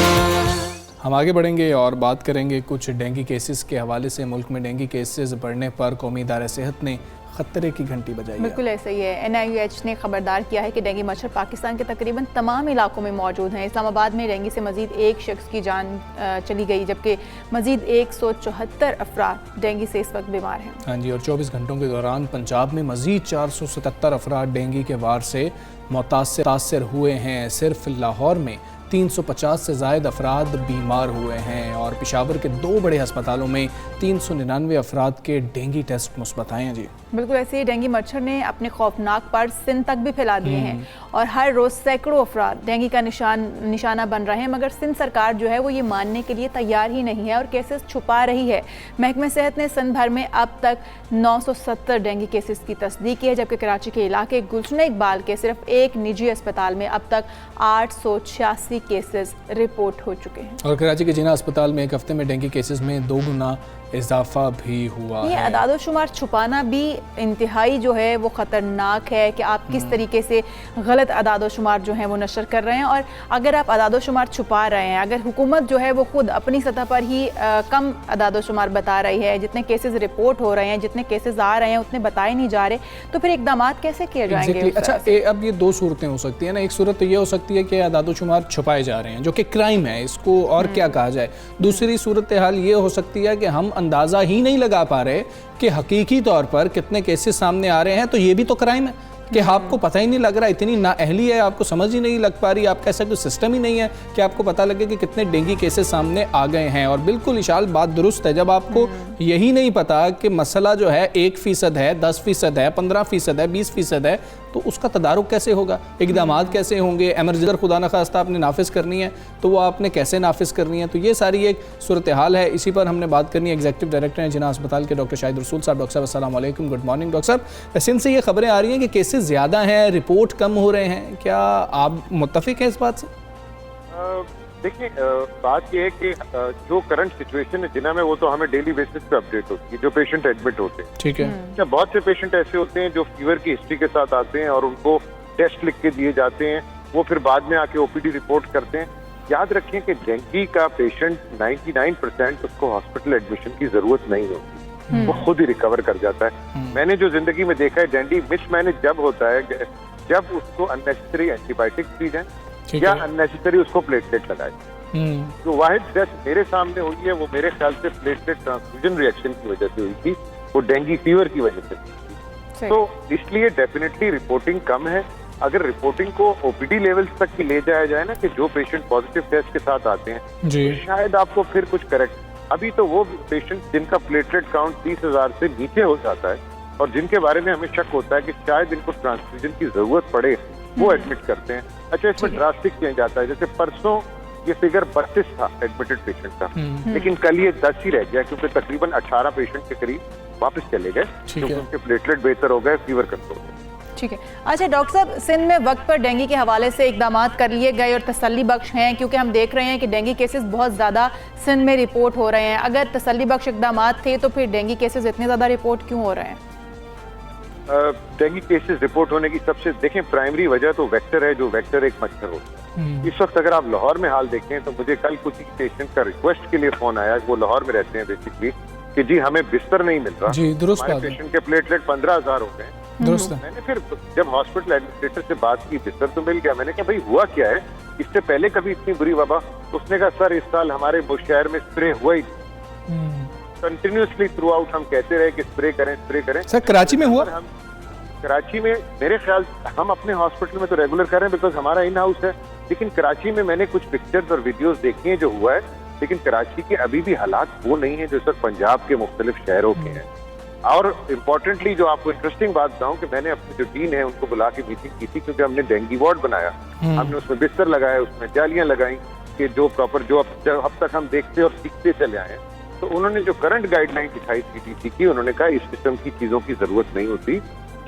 हम आगे बढ़ेंगे और बात करेंगे कुछ डेंगू केसेस के हवाले से। मुल्क में डेंगू केसेस बढ़ने पर कौमी इदारे सेहत ने खतरे की घंटी बजाई है। बिल्कुल ऐसा ही है। NIOH ने खबरदार किया है कि डेंगू मच्छर पाकिस्तान के तकरीबन तमाम इलाकों में मौजूद हैं। इस्लामाबाद में डेंगू से मजीद एक शख्स की जान चली गई, जबकि मजीद 174 अफराद डेंगू से इस वक्त बीमार हैं। हाँ जी, और 24 घंटों के दौरान पंजाब में मजीद 477 अफराद डेंगू के वार से मुतासर हुए हैं। सिर्फ लाहौर में 350 से ज़ायद अफराद बीमार हुए हैं, और पेशावर के 2 बड़े अस्पतालों में 399 अफराद के डेंगू टेस्ट मुस्बत आए हैं। जी बिल्कुल ऐसे ही डेंगू मच्छर ने अपने खौफनाक पर सिंध तक भी फैला दिए हैं, और हर रोज़ सैकड़ों अफराद डेंगू का निशाना बन रहे हैं। मगर सिंध सरकार जो है वो ये मानने के लिए तैयार ही नहीं है और केसेस छुपा रही है। महकमे सेहत ने सिंध भर में अब तक 970 डेंगू केसेस की तस्दीक की है, जबकि कराची के इलाके गुलशन इकबाल के सिर्फ एक निजी अस्पताल में अब तक 886 केसेस रिपोर्ट हो चुके हैं। और कराची के जिना अस्पताल में एक हफ्ते में डेंगू केसेस में 2 गुना इजाफा भी हुआ ये है। अदाद शुमार छुपाना भी इंतहाई जो है वो ख़तरनाक है कि आप किस तरीके से गलत अदाद शुमार जो है वो नशर कर रहे हैं। और अगर आप अदाद शुमार छुपा रहे हैं, अगर हुकूमत जो है वो खुद अपनी सतह पर ही कम अदाद शुमार बता रही है, जितने केसेस रिपोर्ट हो रहे हैं, जितने केसेस आ रहे हैं उतने बताए नहीं जा रहे, तो फिर इकदाम कैसे किए जाएंगे? अच्छा, अब ये 2 सूरतें हो सकती है ना। एक सूरत तो ये हो सकती है कि अदाद शुमार छुपाए जा रहे हैं, जो कि क्राइम है, इसको और क्या कहा जाए। दूसरी सूरत हाल ये हो सकती है कि हम अंदाज़ा ही नहीं लगा पा रहे कि हकीकी तौर पर कितने केसेस सामने आ रहे हैं, तो ये भी तो क्राइम है कि आपको पता ही नहीं लग रहा, इतनी नाअहली है, आपको समझ ही नहीं लग पा रही, आप कह सकते हो सिस्टम ही नहीं है कि आपको पता लगे कि कितने डेंगू केसेस सामने आ गए हैं। और बिल्कुल इशाल बात दुरुस्त है, जब आपको यही नहीं पता कि मसला जो है 1% है, 10% है, 15% है, 20% है, तो उसका तदारुक कैसे होगा, इक़दामात कैसे होंगे, एमरजेंसी खुदा न खास्ता आपने नाफिज करनी है तो वो आपने कैसे नाफिज करनी है। तो ये सारी एक सूरत हाल है। इसी पर हमने बात करनी है। एग्जीक्यूटिव डायरेक्टर हैं जिन्ना अस्पताल के डॉक्टर शाहिद रसूल साहब। डॉक्टर साहब अस्सलाम वालेकुम, गुड मॉर्निंग। डॉक्टर साहब, सिंध से ये खबरें आ रही हैं कि केसेस ज़्यादा हैं, रिपोर्ट कम हो रहे हैं, क्या आप मुत्तफिक हैं इस बात से? देखिए, बात यह है कि जो करंट सिचुएशन है जिन्ना में, वो तो हमें डेली बेसिस पे अपडेट होती है, जो पेशेंट एडमिट होते हैं। ठीक है। क्या बहुत से पेशेंट ऐसे होते हैं जो फीवर की हिस्ट्री के साथ आते हैं और उनको टेस्ट लिख के दिए जाते हैं, वो फिर बाद में आके ओपीडी रिपोर्ट करते हैं। याद रखें कि डेंगू का पेशेंट 99% उसको हॉस्पिटल एडमिशन की जरूरत नहीं होती, वो खुद ही रिकवर कर जाता है। मैंने जो जिंदगी में देखा है, डेंगू मिसमैनेज जब होता है जब उसको अननेसेसरी एंटीबायोटिक्स दी जाए या अननेसेसरी उसको प्लेटलेट लगाए। जो वाहिद डेथ मेरे सामने हुई है वो मेरे ख्याल से प्लेटलेट ट्रांसफ्यूजन रिएक्शन की वजह से हुई थी, वो डेंगू फीवर की वजह से थी। तो इसलिए डेफिनेटली रिपोर्टिंग कम है। अगर रिपोर्टिंग को ओपीडी लेवल्स तक की ले जाया जाए ना, कि जो पेशेंट पॉजिटिव टेस्ट के साथ आते हैं जी, तो शायद आपको फिर कुछ करेक्ट। अभी तो वो पेशेंट जिनका प्लेटलेट काउंट 30,000 से नीचे हो जाता है और जिनके बारे में हमें शक होता है कि शायद इनको ट्रांसफ्यूजन की जरूरत पड़े, वो एडमिट करते हैं। अच्छा, इसमें ड्रास्टिक चेंज आता है। जैसे परसों ये फिगर 32 था एडमिटेड पेशेंट का, लेकिन कल ये 10 ही रह गया, क्योंकि तकरीबन 18 पेशेंट के करीब वापस चले गए, क्योंकि उनके प्लेटलेट बेहतर हो गए, फीवर कंट्रोल हो गया। ठीक है। अच्छा डॉक्टर साहब, सिंध में वक्त पर डेंगू के हवाले से इकदामात कर लिए गए और तसल्ली बख्श हैं, क्योंकि हम देख रहे हैं कि डेंगू केसेस बहुत ज़्यादा सिंध में रिपोर्ट हो रहे हैं। अगर तसल्ली बख्श इकदामात थे तो फिर डेंगू केसेस इतने ज़्यादा रिपोर्ट क्यों हो रहे हैं? डेंगू केसेस रिपोर्ट होने की सबसे देखें प्राइमरी वजह तो वेक्टर है, जो वेक्टर एक मच्छर होता है। इस वक्त अगर आप लाहौर में हाल देखें तो मुझे कल कुछ पेशेंट का रिक्वेस्ट के लिए फोन आया, वो लाहौर में रहते हैं बेसिकली, कि जी हमें बिस्तर नहीं मिल रहा। जी, दुरुस्त हमारे बात है। पेशेंट के प्लेटलेट 15,000 हो गए। दुरुस्त है। मैंने फिर जब हॉस्पिटल एडमिनिस्ट्रेटर से बात की, बिस्तर तो मिल गया। मैंने कहा भाई हुआ क्या है, इससे पहले कभी इतनी बुरी वबा? उसने कहा सर इस साल हमारे शहर में स्प्रे हुआ ही कंटिन्यूसली थ्रू आउट। हम कहते रहे कि स्प्रे करें स्प्रे करें। सर कराची में हुआ? हम कराची में मेरे ख्याल हम अपने हॉस्पिटल में तो रेगुलर कर रहे हैं बिकॉज हमारा इन हाउस है, लेकिन कराची में मैंने कुछ पिक्चर्स और वीडियोस देखी हैं जो हुआ है, लेकिन कराची के अभी भी हालात वो नहीं है जो सर पंजाब के मुख्तलिफ शहरों के हैं। और इम्पोर्टेंटली जो आपको इंटरेस्टिंग बात बताऊं कि मैंने अपने जो डीन है उनको बुला के मीटिंग की थी, क्योंकि हमने डेंगू वार्ड बनाया, हमने उसमें बिस्तर लगाए, उसमें जालियां लगाई कि जो प्रॉपर जो अब तक हम देखते और सीखते चले आए हैं। तो उन्होंने जो करंट गाइडलाइन दिखाई सीडीसी की, उन्होंने कहा इस किस्म की चीजों की जरूरत नहीं होती।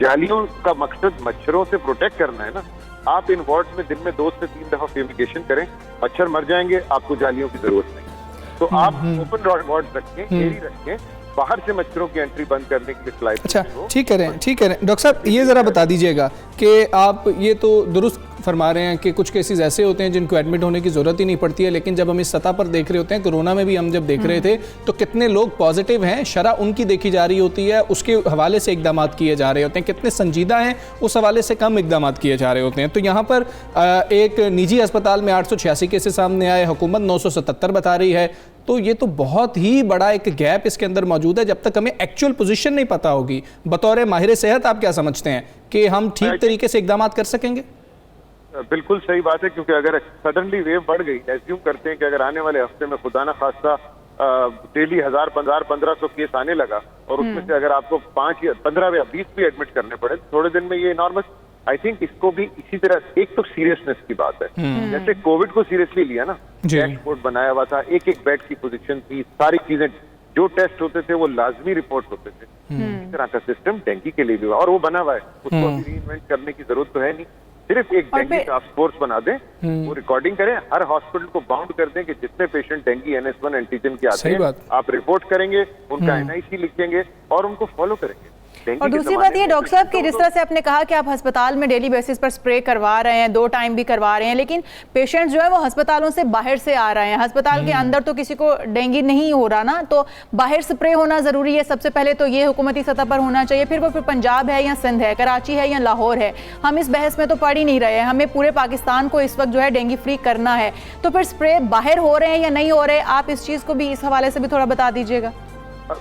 जालियों का मकसद मच्छरों से प्रोटेक्ट करना है ना। आप इन वार्ड में दिन में 2 से 3 दफा फ्यूमिगेशन करें, मच्छर मर जाएंगे, आपको जालियों की जरूरत नहीं। तो आप ओपन वार्ड रखें, एरी रखें, बाहर से मच्छरों की एंट्री बंद करने के लिए फ्लाई। अच्छा, ठीक करें, ठीक करें। डॉक्टर साहब ये ज़रा बता दीजिएगा कि आप ये तो दुरुस्त फरमा रहे हैं कि कुछ केसेस ऐसे होते हैं जिनको एडमिट होने की ज़रूरत ही नहीं पड़ती है, लेकिन जब हम इस सतह पर देख रहे होते हैं, कोरोना में भी हम जब देख रहे थे तो कितने लोग पॉजिटिव हैं, शरह उनकी देखी जा रही होती है, उसके हवाले से इकदाम किए जा रहे होते हैं, कितने संजीदा हैं उस हवाले से कम इकदाम किए जा रहे होते हैं। तो यहाँ पर एक निजी अस्पताल में 886 केसेस सामने आए, हुकूमत 977 बता रही है। तो ये तो बहुत ही बड़ा एक गैप इसके अंदर मौजूद है। जब तक हमें एक्चुअल पोजीशन नहीं पता होगी, बतौर माहिर सेहत आप क्या समझते हैं कि हम ठीक तरीके से इकदाम कर सकेंगे? बिल्कुल सही बात है, क्योंकि अगर सडनली वेव बढ़ गई, एज्यूम करते हैं कि अगर आने वाले हफ्ते में खुदा ना खास्ता डेली 1000-1500 केस आने लगा और उसमें से अगर आपको 5 या 15 या 20 भी एडमिट करने पड़े थोड़े दिन में, ये इनॉर्मस। आई थिंक इसको भी इसी तरह, एक तो सीरियसनेस की बात है, जैसे कोविड को सीरियसली लिया ना, डैशबोर्ड बनाया हुआ था, एक एक बेड की पोजीशन थी, सारी चीजें, जो टेस्ट होते थे वो लाजमी रिपोर्ट होते थे। इस तरह का सिस्टम डेंगू के लिए भी हुआ और वो बना हुआ है, उसको रीइन्वेंट करने की जरूरत तो है नहीं। सिर्फ एक डेंगू टास्क फोर्स बना दें, वो रिकॉर्डिंग करें, हर हॉस्पिटल को बाउंड कर दें कि जितने पेशेंट डेंगू NH1 एंटीजन के आते हैं आप रिपोर्ट करेंगे, उनका NIC लिखेंगे और उनको फॉलो करेंगे। और दूसरी बात ये डॉक्टर साहब कि जिस तरह से आपने कहा कि आप अस्पताल में डेली बेसिस पर स्प्रे करवा रहे हैं, 2 टाइम भी करवा रहे हैं, लेकिन पेशेंट जो है वो अस्पतालों से बाहर से आ रहे हैं, अस्पताल के अंदर तो किसी को डेंगू नहीं हो रहा ना, तो बाहर स्प्रे होना जरूरी है। सबसे पहले तो ये हुकूमती सतह पर होना चाहिए, फिर वो फिर पंजाब है या सिंध है, कराची है या लाहौर है, हम इस बहस में तो पड़ ही नहीं रहे हैं। हमें पूरे पाकिस्तान को इस वक्त जो है डेंगू फ्री करना है, तो फिर स्प्रे बाहर हो रहे हैं या नहीं हो रहे, आप इस चीज़ को भी, इस हवाले से भी थोड़ा बता दीजिएगा।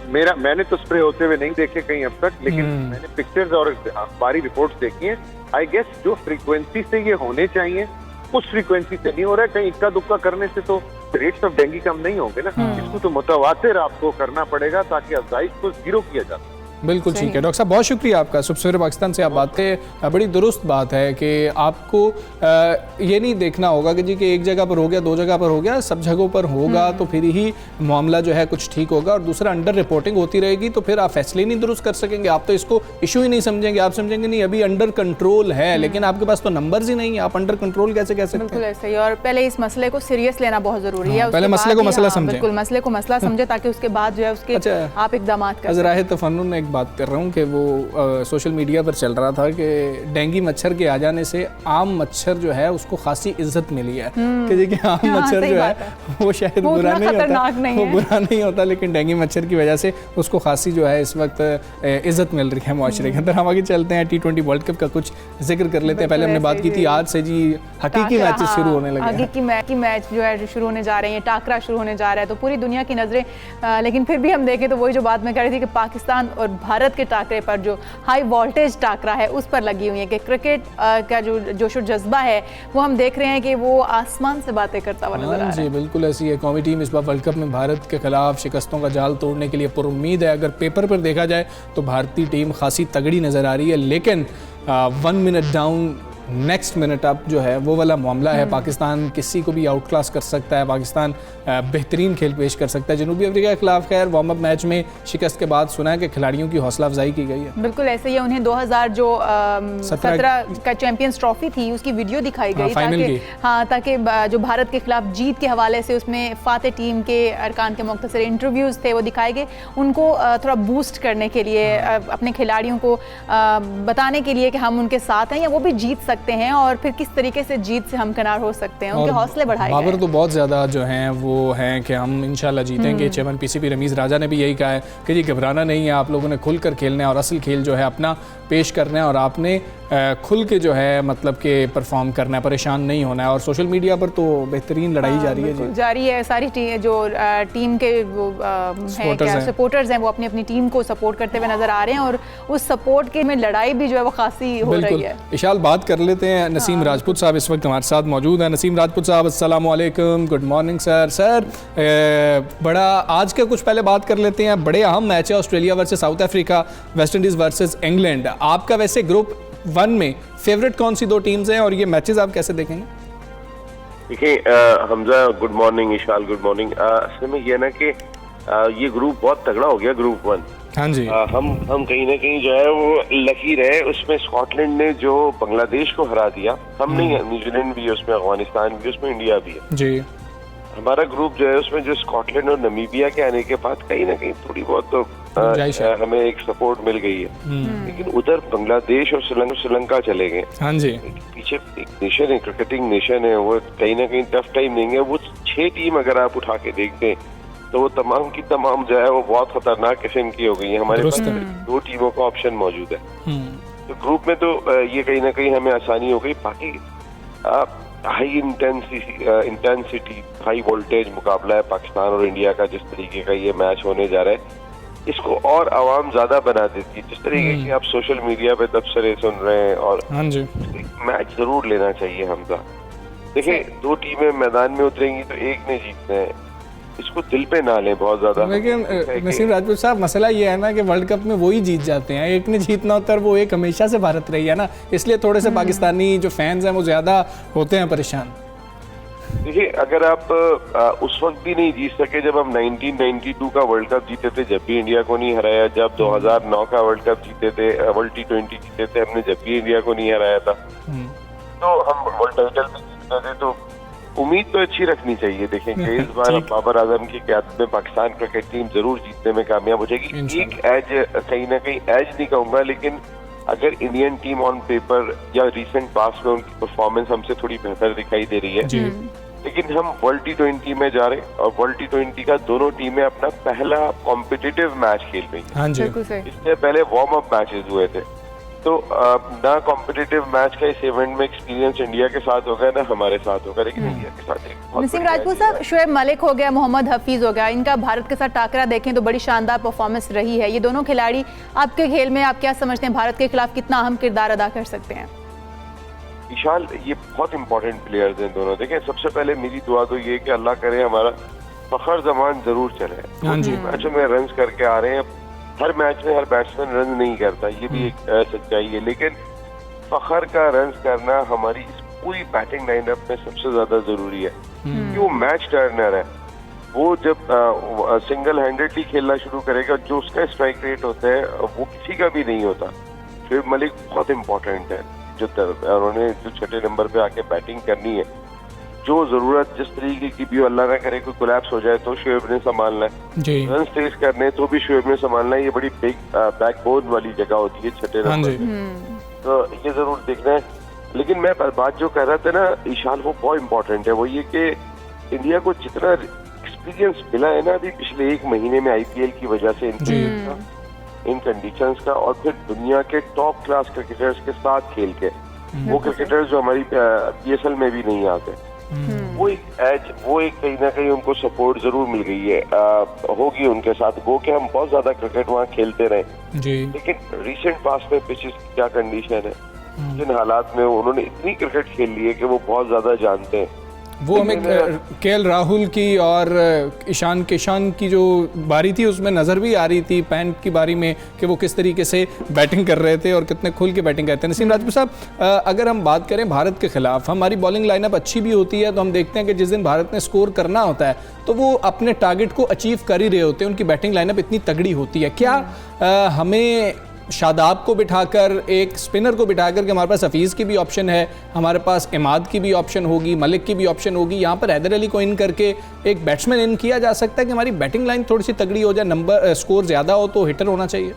मैंने तो स्प्रे होते हुए नहीं देखे कहीं अब तक, लेकिन मैंने पिक्चर्स और अखबारी रिपोर्ट्स देखी हैं। आई गेस जो फ्रीक्वेंसी से ये होने चाहिए उस फ्रीक्वेंसी से नहीं हो रहा है। कहीं इक्का दुक्का करने से तो रेट्स ऑफ डेंगू कम नहीं होंगे ना। इसको तो मुतवातिर आपको करना पड़ेगा ताकि अफजाइश को जीरो किया जा सके। बिल्कुल ठीक है डॉक्टर साहब, बहुत शुक्रिया आपका। सुबह सवेरे पाकिस्तान से आप बात करें, बड़ी दुरुस्त बात है कि आपको ये नहीं देखना होगा कि जी कि एक जगह पर हो गया, दो जगह पर हो गया, सब जगहों पर होगा तो फिर ही मामला जो है कुछ ठीक होगा। और दूसरा, अंडर रिपोर्टिंग होती रहेगी तो फिर आप फैसले नहीं दुरुस्त कर सकेंगे। आप तो इसको इशू ही नहीं समझेंगे, आप समझेंगे नहीं अभी अंडर कंट्रोल है, लेकिन आपके पास तो नंबर्स ही नहीं है, आप अंडर कंट्रोल कैसे कह सकते हैं? बिल्कुल ऐसे ही। और पहले इस मसले को सीरियस लेना बहुत जरूरी है। पहले मसले को मसला समझें। बिल्कुल, मसले को मसला समझे ताकि उसके बाद जो है उसके आप इकदाम कर। अज़राए तफन्नुन में एक बात कर रहा हूँ कि वो सोशल मीडिया पर चल रहा था कि डेंगू मच्छर के आ जाने से आम मच्छर जो है उसको खासी इज्जत मिली है कि जी कि आम मच्छर जो है वो शायद बुरा नहीं होता, वो बुरा नहीं होता, लेकिन डेंगू मच्छर की वजह से उसको खासी जो है इस वक्त इज्जत मिल रही है मुआशरे के अंदर। हम आगे चलते हैं, T20 वर्ल्ड कप का कुछ जिक्र कर लेते हैं। पहले हमने बात की थी, आज से जी हकीकी मैचेस शुरू होने लगे हैं। हकीकी मैच जो है शुरू होने जा रहे हैं, टाकरा शुरू होने जा रहा है, तो पूरी दुनिया की नजरें, लेकिन फिर भी हम देखें तो वही जो बात मैं कह रही थी कि पाकिस्तान और भारत के टाकरे पर जो हाई वोल्टेज टाकरा है उस पर लगी हुई है कि क्रिकेट का जो जोश और जज्बा है वो हम देख रहे हैं कि वो आसमान से बातें करता हुआ नजर आ रहा है। जी बिल्कुल ऐसी है। कौमी टीम इस बार वर्ल्ड कप में भारत के खिलाफ शिकस्तों का जाल तोड़ने के लिए पुरुम्मीद है। अगर पेपर पर देखा जाए तो भारतीय टीम खासी तगड़ी नज़र आ रही है, लेकिन 1 minute down next minute up जो है वो वाला मामला है। पाकिस्तान किसी को भी आउट क्लास कर सकता है, पाकिस्तान बेहतरीन खेल पेश कर सकता है। जनूबी अफ्रीका के खिलाफ खैर वार्म अप मैच में शिकस्त के बाद सुना है कि खिलाड़ियों की हौसला अफजाई की गई है। बिल्कुल ऐसे ही। उन्हें 2017 का चैंपियंस ट्रॉफी थी उसकी वीडियो दिखाई गई ताकि जो भारत के खिलाफ जीत के हवाले से उसमें फाते टीम के अरकान के मुख्तसर इंटरव्यूज़ थे वो दिखाए गए, उनको थोड़ा बूस्ट करने के लिए, अपने खिलाड़ियों को बताने के लिए कि हम उनके साथ हैं या वो भी जीत सकते हैं और फिर किस तरीके से जीत से हमकिनार हो सकते हैं, उनके हौसले बढ़ाए गए। बाबर तो बहुत ज़्यादा जो हैं वो हैं कि हम इंशाल्लाह जीतेंगे। चेयरमैन PCB रमीज़ राजा ने भी यही कहा है कि जी घबराना नहीं है, आप लोगों ने खुलकर खेलना है और असल खेल जो है अपना पेश करना है और आपने खुल के जो है मतलब कि परफॉर्म करना है, परेशान नहीं होना है। और सोशल मीडिया पर तो बेहतरीन लड़ाई जारी है जी, जारी है। सारी जो टीम के वो सपोर्टर्स हैं वो अपनी अपनी टीम को सपोर्ट करते हुए नजर आ रहे हैं और उस सपोर्ट के में लड़ाई भी जो है वो खासी हो रही है। इशाल बात कर लेते हैं, नसीम राजपूत साहब इस वक्त हमारे साथ मौजूद हैं। नसीम राजपूत साहब अस्सलाम वालेकुम, गुड मॉर्निंग सर। बड़ा आज के कुछ पहले बात कर लेते हैं, बड़े अहम मैच है Australia versus south Africa, West Indies versus England. आपका वैसे ग्रुप 1 में फेवरेट कौन सी 2 टीम्स हैं और ये मैचेस आप कैसे देखेंगे? देखिए Hamza good morning, Ishal good morning. असल में ये ना कि ये ग्रुप बहुत तगड़ा हो गया, ग्रुप 1। हाँ जी। हम कहीं ना कहीं जो है वो लकी रहे। उसमें स्कॉटलैंड ने जो बांग्लादेश को हरा दिया, हम नहीं, न्यूजीलैंड भी है उसमें, अफगानिस्तान भी उसमें, इंडिया भी है जी। हमारा ग्रुप जो है उसमें जो स्कॉटलैंड और नमीबिया के आने के बाद कहीं ना कहीं थोड़ी बहुत तो हमें एक सपोर्ट मिल गई है, लेकिन उधर बांग्लादेश और श्रीलंका चले गए। हाँ जी। पीछे एक नेशन है, क्रिकेटिंग नेशन है, वो कहीं ना कहीं टफ टाइम देंगे। वो 6 टीम अगर आप उठा के देखते हैं तो वो तमाम की तमाम जो है वो बहुत खतरनाक किस्म की हो गई है। हमारे पास 2 टीमों का ऑप्शन मौजूद है, तो ग्रुप में तो ये कहीं ना कहीं हमें आसानी हो गई। बाकी हाई इंटेंसिटी हाई वोल्टेज मुकाबला है पाकिस्तान और इंडिया का, जिस तरीके का ये मैच होने जा रहा है इसको और आवाम ज्यादा बना देती है। जिस तरीके की आप सोशल मीडिया पे तबसरे सुन रहे हैं, और मैच जरूर लेना चाहिए हमजा। देखिए 2 टीमें मैदान में उतरेंगी तो एक ने जीतना है, इसको दिल पे ना लें बहुत ज्यादा। लेकिन नसीम राजपूत साहब मसला ये है ना कि वर्ल्ड कप में वही जीत जाते हैं, एक ने जीतना होता है, वो एक हमेशा से भारत रही है ना, इसलिए थोड़े से पाकिस्तानी जो फैंस हैं वो ज्यादा होते हैं परेशान। देखिए अगर आप उस वक्त भी नहीं जीत सके जब हम 1992 का वर्ल्ड कप जीते थे, जब भी इंडिया को नहीं हराया, जब 2009 का वर्ल्ड कप जीते थे, वर्ल्ड T20 जीते थे हमने, जब भी इंडिया को नहीं हराया था, तो हम वर्ल्ड टाइटल भी जीतते थे, तो उम्मीद तो अच्छी रखनी चाहिए। देखेंगे इस बार बाबर आजम की क़यादत में पाकिस्तान क्रिकेट टीम जरूर जीतने में कामयाब हो जाएगी। एक एज, कहीं ना कहीं एज नहीं कहूंगा, लेकिन अगर इंडियन टीम ऑन पेपर या रिसेंट पास में उनकी परफॉर्मेंस हमसे थोड़ी बेहतर दिखाई दे रही है, लेकिन हम वर्ल्ड T20 में जा रहे हैं और वर्ल्ड T20 का दोनों टीमें अपना पहला कॉम्पिटिटिव मैच खेल रही हैं। हाँ जी। इससे पहले वार्म अप मैचेस हुए थे, तो ना कॉम्पिटिटिव मैच का इस इवेंट में एक्सपीरियंस इंडिया के साथ होगा ना हमारे साथ होगा, लेकिन इंडिया के साथ एक बहुत नसीम बढ़िया राजपूत idea साहब, शोएब मलिक हो गया, मोहम्मद हफीज हो गया, इनका भारत के साथ टाकरा देखें तो बड़ी शानदार परफॉर्मेंस रही है। ये दोनों खिलाड़ी आपके खेल में आप क्या समझते हैं, भारत के खिलाफ कितना अहम किरदार अदा कर सकते हैं? विशाल, ये बहुत इंपॉर्टेंट प्लेयर्स हैं दोनों। देखें, सबसे पहले मेरी दुआ तो ये कि अल्लाह करे हमारा फखर जमान जरूर चले। हाँ जी। मैचों में रन करके आ रहे हैं, हर मैच में हर बैट्समैन रन नहीं करता, ये भी एक सच्चाई है, लेकिन फखर का रन करना हमारी इस पूरी बैटिंग लाइनअप में सबसे ज्यादा जरूरी है, क्योंकि वो मैच टर्नर है। वो जब सिंगल हैंडेडली खेलना शुरू करेगा, जो उसका स्ट्राइक रेट होता है वो किसी का भी नहीं होता। शोएब मलिक बहुत इंपॉर्टेंट है, जो उन्होंने जो छठे नंबर पे आके बैटिंग करनी है, जो जरूरत जिस तरीके की भी अल्लाह ना करे कोई कोलैप्स हो जाए तो शोएब ने संभालना है, रन तेज करने तो भी शोएब ने संभालना है। ये बड़ी बिग बैकबोन वाली जगह होती है छठे नंबर पे, तो ये जरूर देखना है। लेकिन मैं बात जो कह रहा था ना ईशान, वो बहुत इंपॉर्टेंट है, वो ये कि इंडिया को जितना एक्सपीरियंस मिला है ना अभी पिछले एक महीने में आईपीएल की वजह से इन कंडीशंस का, और फिर दुनिया के टॉप क्लास क्रिकेटर्स के साथ खेल के, वो क्रिकेटर्स जो हमारी पीएसएल में भी नहीं आते, वो एक एज, वो एक कहीं ना कहीं उनको सपोर्ट जरूर मिल गई है, होगी उनके साथ। वो कि हम बहुत ज्यादा क्रिकेट वहाँ खेलते रहे, लेकिन रिसेंट पास्ट में पिचेस की क्या कंडीशन है, जिन हालात में उन्होंने इतनी क्रिकेट खेल ली है कि वो बहुत ज्यादा जानते हैं। वो हमें केएल राहुल की और ईशान किशन की जो बारी थी उसमें नज़र भी आ रही थी पैंट की बारी में कि वो किस तरीके से बैटिंग कर रहे थे और कितने खुल के बैटिंग करते हैं। नसीम राजपूत साहब, अगर हम बात करें भारत के खिलाफ, हमारी बॉलिंग लाइनअप अच्छी भी होती है तो हम देखते हैं कि जिस दिन भारत ने स्कोर करना होता है तो वो अपने टारगेट को अचीव कर ही रहे होते हैं, उनकी बैटिंग लाइनअप इतनी तगड़ी होती है। क्या हमें शादाब को बिठाकर, एक स्पिनर को बिठाकर, कि हमारे पास हफीज़ की भी ऑप्शन है, हमारे पास इमाद की भी ऑप्शन होगी, मलिक की भी ऑप्शन होगी, यहाँ पर हैदर अली को इन करके एक बैट्समैन इन किया जा सकता है कि हमारी बैटिंग लाइन थोड़ी सी तगड़ी हो जाए, नंबर स्कोर ज़्यादा हो तो हिटर होना चाहिए?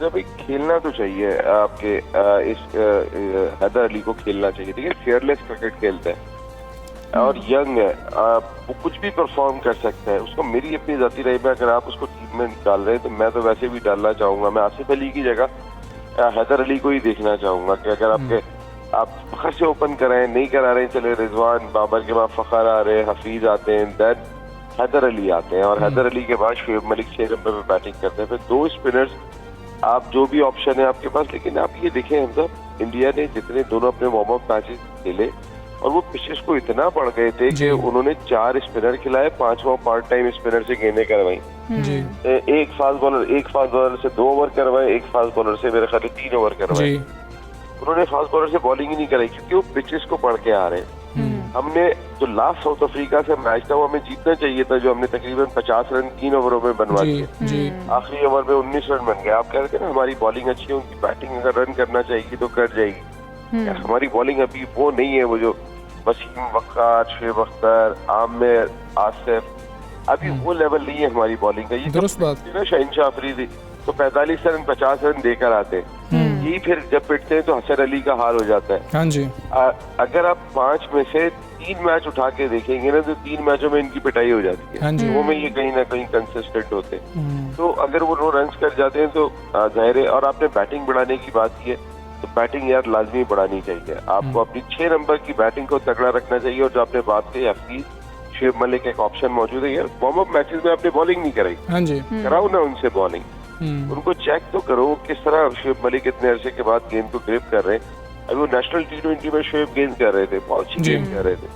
भाई खेलना तो चाहिए आपके इस हैदर अली को खेलना चाहिए। देखिए, फेयरलेस क्रिकेट खेलता है और यंग है, वो कुछ भी परफॉर्म कर सकता है। उसको मेरी अपनी जाती राय में अगर आप उसको टीम में डाल रहे हैं तो मैं तो वैसे भी डालना चाहूंगा। मैं आसिफ अली की जगह हैदर अली को ही देखना चाहूंगा कि अगर आप फखर से ओपन कराएं, नहीं करा रहे, चले रिजवान बाबर के बाद फखर आ रहे हैं, हफीज आते हैं, देन हैदर अली आते हैं, और हैदर अली के बाद शोएब मलिक 6 नंबर पर बैटिंग करते हैं। फिर 2 स्पिनर्स, आप जो भी ऑप्शन है आपके पास। लेकिन आप ये देखें हम सब, इंडिया ने जितने दोनों अपने वार्म अप मैचेस खेले और वो पिचेस को इतना बढ़ गए थे कि उन्होंने 4 स्पिनर खिलाए, 5वां पार्ट टाइम स्पिनर से गेंदें करवाई, एक फास्ट बॉलर से 2 ओवर करवाए, एक फास्ट बॉलर से मेरे ख्याल 3 ओवर करवाए। उन्होंने फास्ट बॉलर से बॉलिंग ही नहीं कराई क्योंकि वो पिचेस को बढ़ के आ रहे हैं। हमने जो लास्ट साउथ अफ्रीका से मैच था वो हमें जीतना चाहिए था, जो हमने तकरीबन 50 रन 3 ओवरों में बनवा दिए, आखिरी ओवर में 19 रन बन गए। आप कह रहे थे ना हमारी बॉलिंग अच्छी है, उनकी बैटिंग अगर रन करना चाहिए तो कर जाएगी। हमारी बॉलिंग अभी वो नहीं है, वो जो वसीम, वक़ार, शोएब अख्तर, आमिर, आसिफ, अभी वो लेवल नहीं है हमारी बॉलिंग का। ये दुरुस्त बात है ना, शहनशाह अफरीदी तो 45 रन 50 रन देकर आते हैं, यही फिर जब पिटते हैं तो हसन अली का हाल हो जाता है। हाँ जी। अगर आप 5 में से 3 मैच उठा के देखेंगे ना तो 3 मैचों में इनकी पिटाई हो जाती है। हाँ जी। वो में ये कहीं ना कहीं कंसिस्टेंट होते हैं। तो अगर वो रन कर जाते हैं तो जाहिर है। और आपने बैटिंग बढ़ाने की बात की है तो बैटिंग यार लाजमी बढ़ानी चाहिए। आपको अपनी 6 नंबर की बैटिंग को तगड़ा रखना चाहिए। और जो आपने बात की हफीज, शोएब मलिक एक ऑप्शन मौजूद है। यार वार्म अप मैचेस में आपने बॉलिंग नहीं कराई, हाँ जी, कराओ ना उनसे बॉलिंग, उनको चेक तो करो किस तरह शोएब मलिक इतने अरसे के बाद गेंद को ग्रिप कर रहे हैं। अभी वो नेशनल T20 में शोएब गेंद कर रहे थे, बहुत अच्छी गेंद कर रहे थे।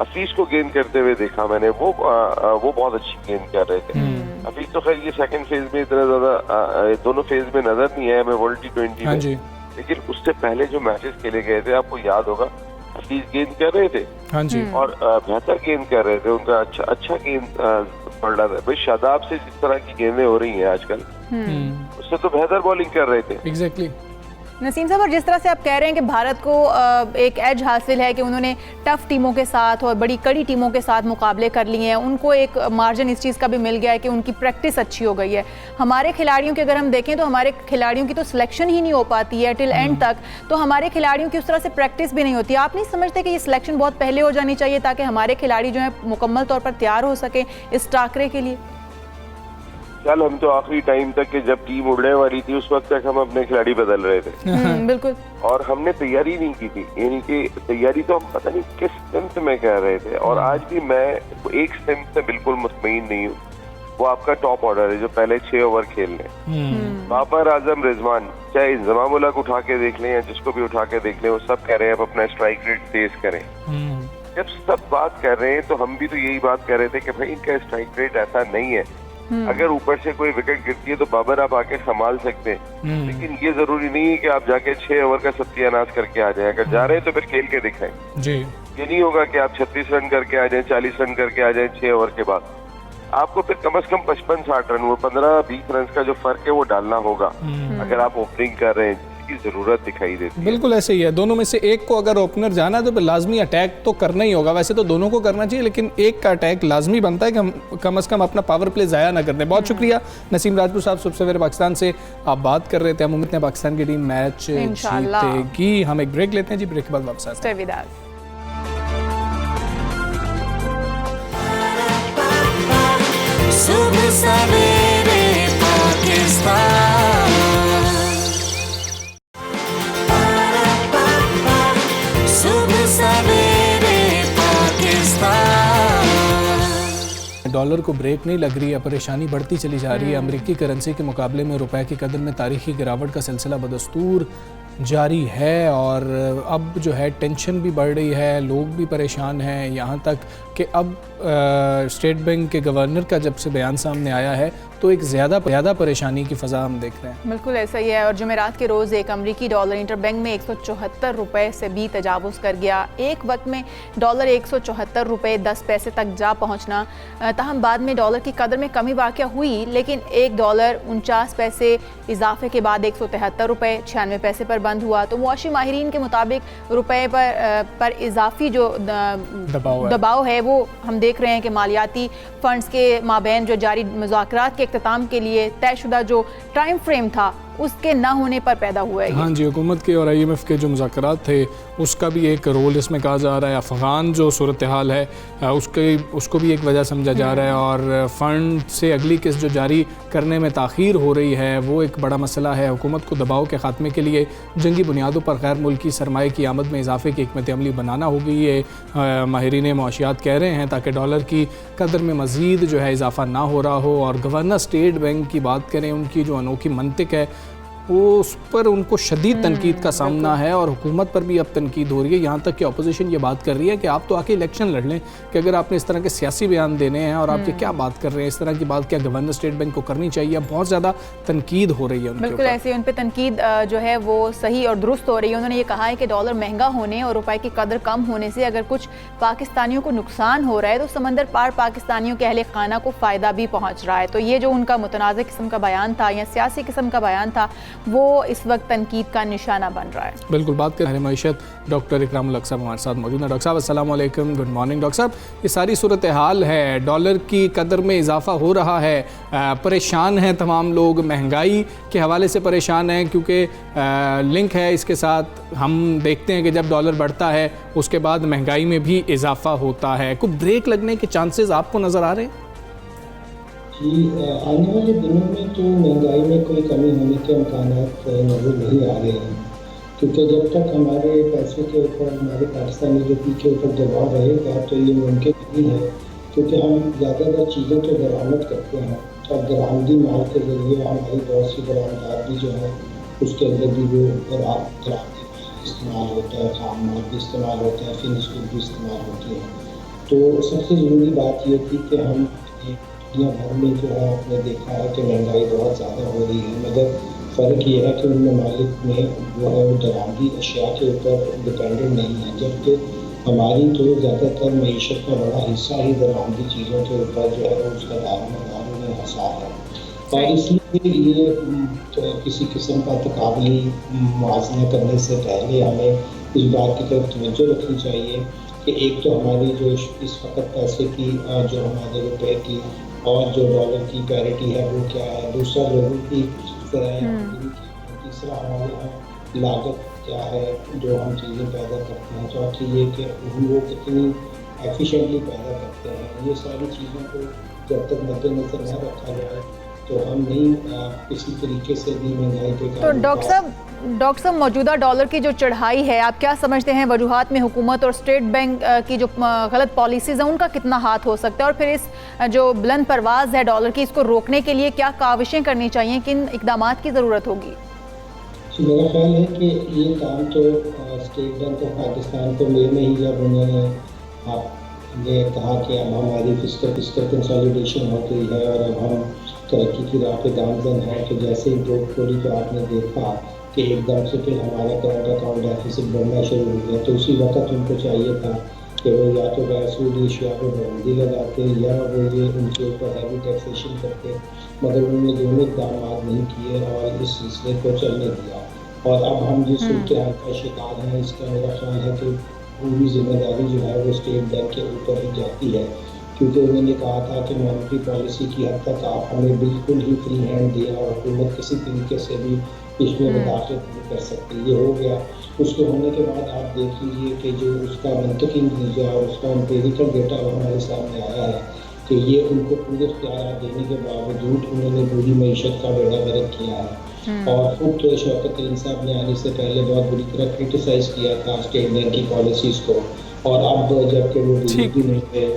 हफीज को गेंद करते हुए देखा मैंने, वो बहुत अच्छी गेंद कर रहे थे। हफीज तो खैर ये सेकंड फेज में इतना ज्यादा दोनों फेज में नजर नहीं आया हमें वर्ल्ड T20 में, लेकिन उससे पहले जो मैचेस खेले गए थे आपको याद होगा हफीज गेंद कर रहे थे, हाँ जी, और बेहतर गेंद कर रहे थे। उनका अच्छा गेंद पड़ रहा था। भाई शादाब से जिस तरह की गेंदें हो रही हैं आजकल, उससे तो बेहतर बॉलिंग कर रहे थे। एग्जैक्टली। नसीम साहब, और जिस तरह से आप कह रहे हैं कि भारत को एक एज हासिल है कि उन्होंने टफ टीमों के साथ और बड़ी कड़ी टीमों के साथ मुकाबले कर लिए हैं, उनको एक मार्जिन इस चीज़ का भी मिल गया है कि उनकी प्रैक्टिस अच्छी हो गई है। हमारे खिलाड़ियों की अगर हम देखें तो हमारे खिलाड़ियों की तो सिलेक्शन ही नहीं हो पाती है टिल एंड तक, तो हमारे खिलाड़ियों की उस तरह से प्रैक्टिस भी नहीं होती। आप नहीं समझते कि ये सिलेक्शन बहुत पहले हो जानी चाहिए ताकि हमारे खिलाड़ी जो है मुकम्मल तौर पर तैयार हो सके इस टाकरे के लिए? कल हम तो आखिरी टाइम तक कि जब टीम उड़ने वाली थी उस वक्त तक हम अपने खिलाड़ी बदल रहे थे बिल्कुल। और हमने तैयारी नहीं की थी, यानी कि तैयारी तो हम पता नहीं किस सिम्त में कर रहे थे। और आज भी मैं एक सिम्त से बिल्कुल मुतमईन नहीं हूँ, वो आपका टॉप ऑर्डर है जो पहले 6 ओवर खेल लें। बाबर आजम, रिजवान, चाहे इंजमाम उल हक उठा के देख लें या जिसको भी उठा के देख लें, वो सब कह रहे हैं आप अपना स्ट्राइक रेट तेज करें। जब सब बात कर रहे हैं तो हम भी तो यही बात कर रहे थे कि भाई इनका स्ट्राइक रेट ऐसा नहीं है, अगर ऊपर से कोई विकेट गिरती है तो बाबर आप आके संभाल सकते हैं, लेकिन ये जरूरी नहीं है कि आप जाके 6 ओवर का सत्यानाश करके आ जाए। अगर जा रहे हैं तो फिर खेल के दिखाएं जी। ये नहीं होगा कि आप 36 रन करके आ जाए, 40 रन करके आ जाए 6 ओवर के बाद। आपको फिर कम से कम 55-60 रन, वो 15-20 रन का जो फर्क है वो डालना होगा अगर आप ओपनिंग कर रहे हैं, जिसकी जरूरत दिखाई देती है। बिल्कुल ऐसे ही है, दोनों में से एक को अगर ओपनर जाना है तो फिर लाजमी अटैक तो करना ही होगा। वैसे तो दोनों को करना चाहिए, लेकिन एक का अटैक लाजमी बनता है कि हम कम से कम अपना पावर प्ले ज़ाया ना कर दें। बहुत शुक्रिया नसीम राजपूत साहब, सुबह सवेरे पाकिस्तान से आप बात कर रहे थे। हम उम्मीद हैं पाकिस्तान की टीम मैच जीतेगी। हम एक ब्रेक लेते हैं जी, ब्रेक के बाद वापस आते हैं। सुबह सवेरे पाकिस्तान, सुबह सवेरे पाकिस्तान। डॉलर को ब्रेक नहीं लग रही है, परेशानी बढ़ती चली जा रही है। अमेरिकी करेंसी के मुकाबले में रुपए की कदर में तारीखी गिरावट का सिलसिला बदस्तूर जारी है और अब जो है टेंशन भी बढ़ रही है, लोग भी परेशान हैं। यहाँ तक कि अब स्टेट बैंक के गवर्नर का जब से बयान सामने आया है तो एक ज़्यादा परेशानी की फ़ज़ा हम देख रहे हैं। बिल्कुल ऐसा ही है। और जुमेरात के रोज़ एक अमरीकी डॉलर इंटरबैंक में 174 रुपये से भी तजावुज़ कर गया। एक वक्त में डॉलर 174 रुपये 10 पैसे तक जा पहुँचना, ताहम बाद में डॉलर की कदर में कमी वाक़या हुई, लेकिन $1.49 इजाफे के बाद 173 रुपये 96 पैसे पर बंद हुआ। तो मुआशी माहिरीन के मुताबिक रुपये पर इजाफी जो दबाव है वो हम देख रहे हैं कि मालियाती फ़ंड्स के माबैन जो जारी मुज़ाकरात के इख्तिताम के लिए तयशुदा जो टाइम फ्रेम था उसके ना होने पर पैदा हुआ है। हाँ जी, हुकूमत के और IMF के जो मुज़ाकरात थे उसका भी एक रोल इसमें कहा जा रहा है। अफ़गान जो सूरत हाल है उसको भी एक वजह समझा जा रहा है, और फ़ंड से अगली किस्त जो जारी करने में ताख़ीर हो रही है वो एक बड़ा मसला है। हुकूमत को दबाव के ख़ात्मे के लिए जंगी बुनियादों पर गैर मुल्की सरमाए की आमद में इजाफे की हिकमत अमली बनाना होगी, ये माहिरीन मुआशियात कह रहे हैं, ताकि डॉलर की कदर में मज़ीद जो है इजाफा ना हो रहा हो। और गवर्नर स्टेट बैंक की बात करें, उनकी जो अनोखी मंतिक है वो उस पर उनको शदीद तनकीद का सामना है और हुकूमत पर भी अब तनकीद हो रही है। यहाँ तक कि अपोजिशन ये बात कर रही है कि आप तो आके इलेक्शन लड़ लें कि अगर आपने इस तरह के सियासी बयान देने हैं और आप ये क्या बात कर रहे हैं, इस तरह की बात क्या गवर्नर स्टेट बैंक को करनी चाहिए। अब बहुत ज़्यादा तनकीद हो रही है उनके बिल्कुल ऐसे उन पर तनकीद जो है वो सही और दुरुस्त हो रही है। उन्होंने ये कहा है कि डॉलर महंगा होने और रुपए की कदर कम होने से अगर कुछ पाकिस्तानियों को नुकसान हो रहा है तो समंदर पार पाकिस्तानियों के अहले खाना को फ़ायदा भी पहुँच रहा है। तो ये जो उनका मुतनाज़ किस्म का बयान था या सियासी किस्म का बयान था वो इस वक्त तनकीद का निशाना बन रहा है। बिल्कुल। बात करें मईशत, डॉक्टर इकरामुल हक साहब हमारे साथ मौजूद हैं। डॉक्टर साहब अस्सलाम वालेकुम, गुड मॉर्निंग। डॉक्टर साहब, ये सारी सूरत हाल है, डॉलर की कदर में इजाफा हो रहा है, परेशान हैं तमाम लोग, महंगाई के हवाले से परेशान हैं क्योंकि लिंक है इसके साथ। हम देखते हैं कि जब डॉलर बढ़ता है उसके बाद महंगाई में भी इजाफा होता है। कुछ ब्रेक लगने के चांसेस आपको नज़र आ रहे हैं? जी, आने वाले दिनों में तो महंगाई में कोई कमी होने के इम्कानात नज़र नहीं आ रहे हैं, क्योंकि जब तक हमारे पैसे के ऊपर, हमारे पाकिस्तानी रुपये के ऊपर दबाव रहेगा तो ये मुमकिन नहीं है, क्योंकि हम ज़्यादातर चीज़ें तो दरामद करते हैं और दरामदी माल के ज़रिए हमारी बहुत सी दरामदार भी जो है उसके अंदर भी वो दरामदी इस्तेमाल होता है, खाम माल भी इस्तेमाल होता है, फिनिश भी इस्तेमाल होती है। तो सबसे ज़रूरी बात ये थी कि हम दुनिया भर में जो है आपने देखा है कि महंगाई बहुत ज़्यादा हो रही है, मगर फ़र्क ये है कि उन ममालिक में जो है वो दरामदी अशिया के ऊपर डिपेंडेंट नहीं है, जबकि हमारी तो ज़्यादातर मईशत का बड़ा हिस्सा ही दरामदी चीज़ों के ऊपर जो है वो उसका दारोमदारों में हिसार है। और इसलिए ये तो किसी किस्म का तकाबली मुआवजा करने से पहले हमें इस बात की तरफ तवज्जो रखनी चाहिए कि एक तो हमारी जो इस वक्त पैसे की जो हमारे रुपए की और जो डॉलर की पैरिटी है वो क्या है, दूसरा लोगों की तीसरा हमारे यहाँ लागत क्या है जो हम चीज़ें पैदा करते हैं, चौथी ये कि हम वो कितनी एफिशिएंटली पैदा करते हैं। ये सारी चीज़ों को जब तक मद्देनजर न रखा जाए तो हम नहीं किसी तरीके से भी महंगाई पे तो डॉक्टर साहब मौजूदा डॉलर की जो चढ़ाई है, आप क्या समझते हैं वजूहात में हुकूमत और स्टेट बैंक की जो गलत पॉलिसीज़ हैं उनका कितना हाथ हो सकता है, और फिर इस जो बुलंद परवाज़ है डॉलर की, इसको रोकने के लिए क्या काविशें करनी चाहिए, किन इक़दामात की ज़रूरत होगी? मेरा ख्याल है कि ये काम तो स्टेट बैंक ऑफ पाकिस्तान को मई में ही जब उन्होंने ये कहा कि अब हमारी फिस्कल कंसोलिडेशन हो गई है और अब हम तरक्की की राह पे गामजन है, तो जैसे ही पोर्टफोलियो को आपने देखा कि एकदम से फिर हमारा करंट अकाउंट डेफिसिट बढ़ना शुरू हो गया, तो उसी वक्त उनको चाहिए था कि वो या तो गैसूद एशिया पर पाबंदी लगाते या वो ये उनके ऊपर हैवी टैक्सेशन करते, मगर उन्होंने दोनों इक़दाम नहीं किए और इस सिलसिले को चलने दिया। और अब हम जिस सूरत हाल का शिकार हैं, इसका मेरा ख्याल है कि पूरी जिम्मेदारी जो है वो स्टेट बैंक के ऊपर ही जाती है, क्योंकि उन्होंने कहा था कि मॉनेटरी पॉलिसी की हद तक आप हमें बिल्कुल ही फ्री हैंड दिया और हुकूमत किसी तरीके से भी इसमें मुदाखलत नहीं कर सकती। ये हो गया। उसके होने के बाद आप देख लीजिए कि जो उसका मंतकी नतीजा और उसका एम्पिरिकल डेटा हमारे सामने आया है कि ये उनको पूरे इख्तियार देने के बावजूद उन्होंने पूरी मईशत का बेड़ा गर्क किया है। और खुद शौकत तरीन साहब ने आने से पहले बहुत बुरी तरह क्रिटिसाइज़ किया था स्टेट बैंक की पॉलिसीज़ को, और अब जबकि वो भी नहीं थे।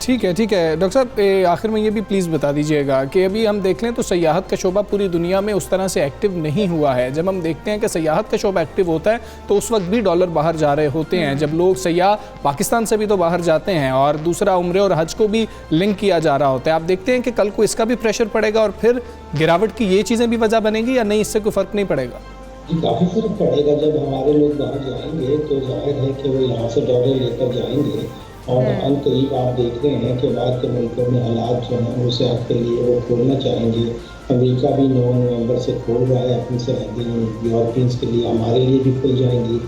ठीक है डॉक्टर साहब, आखिर में ये भी प्लीज़ बता दीजिएगा कि अभी हम देख लें तो सयाहत का शोबा पूरी दुनिया में उस तरह से एक्टिव नहीं हुआ है। जब हम देखते हैं कि सयाहत का शोबा एक्टिव होता है तो उस वक्त भी डॉलर बाहर जा रहे होते हैं, जब लोग सयाह पाकिस्तान से भी तो बाहर जाते हैं, और दूसरा उम्रे और हज को भी लिंक किया जा रहा होता है। आप देखते हैं कि कल को इसका भी प्रेशर पड़ेगा और फिर गिरावट की ये चीज़ें भी वजह बनेगी या नहीं, इससे कोई फ़र्क नहीं पड़ेगा? काफ़ी फर्क पड़ेगा। जब हमारे लोग बाहर जाएंगे तो जाहिर है कि वो यहाँ से डॉलर लेकर जाएंगे, और अन करीब आप देख रहे हैं कि बाद के मुल्कों में हालात जो हैं उसे आपके लिए वो खोलना चाहेंगे। अमेरिका भी 9 नवंबर से खोल रहा है अपनी सरहदें यूरोपियंस के लिए, हमारे लिए भी खुल जाएंगी,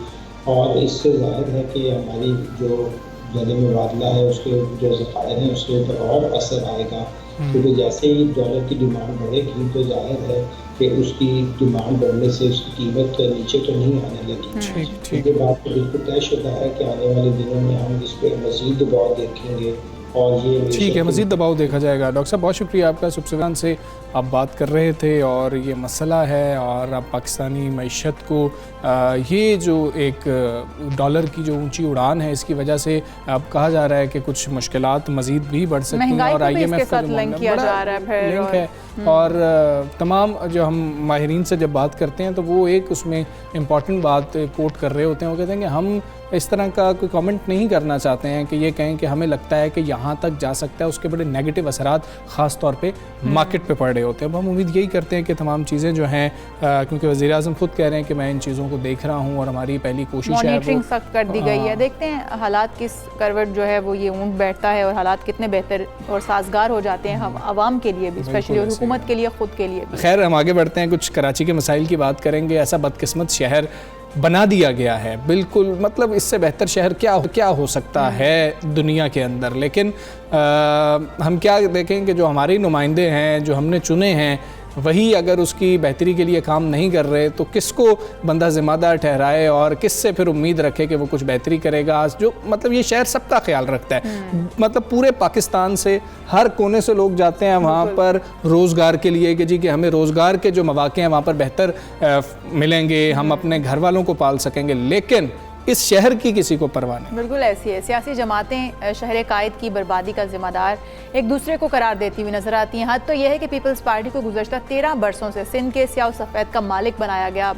और इससे जाहिर है कि हमारी जो जले मुबादला है उसके जो ज़खायर हैं उसके ऊपर और असर आएगा, क्योंकि जैसे ही डॉलर की डिमांड बढ़ेगी तो जाहिर है कि उसकी डिमांड बढ़ने से उसकी कीमत नीचे तो नहीं आने लगी। ठीक बात तो बिल्कुल तयशुदा है कि आने वाले दिनों में हम इस पर मज़ीद दबाव देखेंगे, और ये ठीक है, मज़ीद दबाव देखा जाएगा। डॉक्टर साहब बहुत शुक्रिया आपका, सुबह से आप बात कर रहे थे और ये मसला है, और अब पाकिस्तानी मईशत को ये जो एक डॉलर की जो ऊंची उड़ान है इसकी वजह से अब कहा जा रहा है कि कुछ मुश्किलात मज़ीद भी बढ़ सकती हैं, और IMF का लिंक किया जा रहा है और तमाम जो हम माहिरीन से जब बात करते हैं तो वो एक उसमें इम्पॉर्टेंट बात कोट कर रहे होते हैं। वो कहते हैं कि हम इस तरह का कोई कमेंट नहीं करना चाहते हैं कि ये कहें कि हमें लगता है कि यहाँ तक जा सकता है, उसके बड़े नेगेटिव असरात ख़ास तौर पे मार्केट पे पड़ रहे होते हैं। अब हम उम्मीद यही करते हैं कि तमाम चीज़ें जो हैं, क्योंकि वज़ीर आज़म खुद कह रहे हैं कि मैं इन चीज़ों को देख रहा हूँ और हमारी पहली कोशिश है मॉनिटरिंग सख्त कर दी गई है। देखते हैं हालात किस करवट जो है वो ये ऊँट बैठता है और हालात कितने बेहतर और साजगार हो जाते हैं हम आवाम के लिए भी, स्पेशली और हुकूमत के लिए, खुद के लिए भी। खैर हम आगे बढ़ते हैं, कुछ कराची के मसाइल की बात करेंगे। ऐसा बदकिस्मत शहर बना दिया गया है, बिल्कुल मतलब इससे बेहतर शहर क्या हो सकता है दुनिया के अंदर। लेकिन हम क्या देखें कि जो हमारे नुमाइंदे हैं जो हमने चुने हैं वही अगर उसकी बेहतरी के लिए काम नहीं कर रहे तो किसको बंदा ज़िम्मेदार ठहराए और किससे फिर उम्मीद रखे कि वो कुछ बेहतरी करेगा। जो मतलब ये शहर सबका ख्याल रखता है, मतलब पूरे पाकिस्तान से हर कोने से लोग जाते हैं वहाँ पर रोज़गार के लिए कि जी कि हमें रोज़गार के जो मौके हैं वहाँ पर बेहतर मिलेंगे, हम अपने घर वालों को पाल सकेंगे, लेकिन इस शहर की किसी को परवाह नहीं। बिल्कुल ऐसी है। सियासी जमातें शहर कायद की बर्बादी का जिम्मेदार एक दूसरे को करार देती हुई नजर आती हैं। हद तो यह है कि पीपल्स पार्टी को गुज़श्ता 13 बरसों से सिंध के स्याह सफ़ेद का मालिक बनाया गया,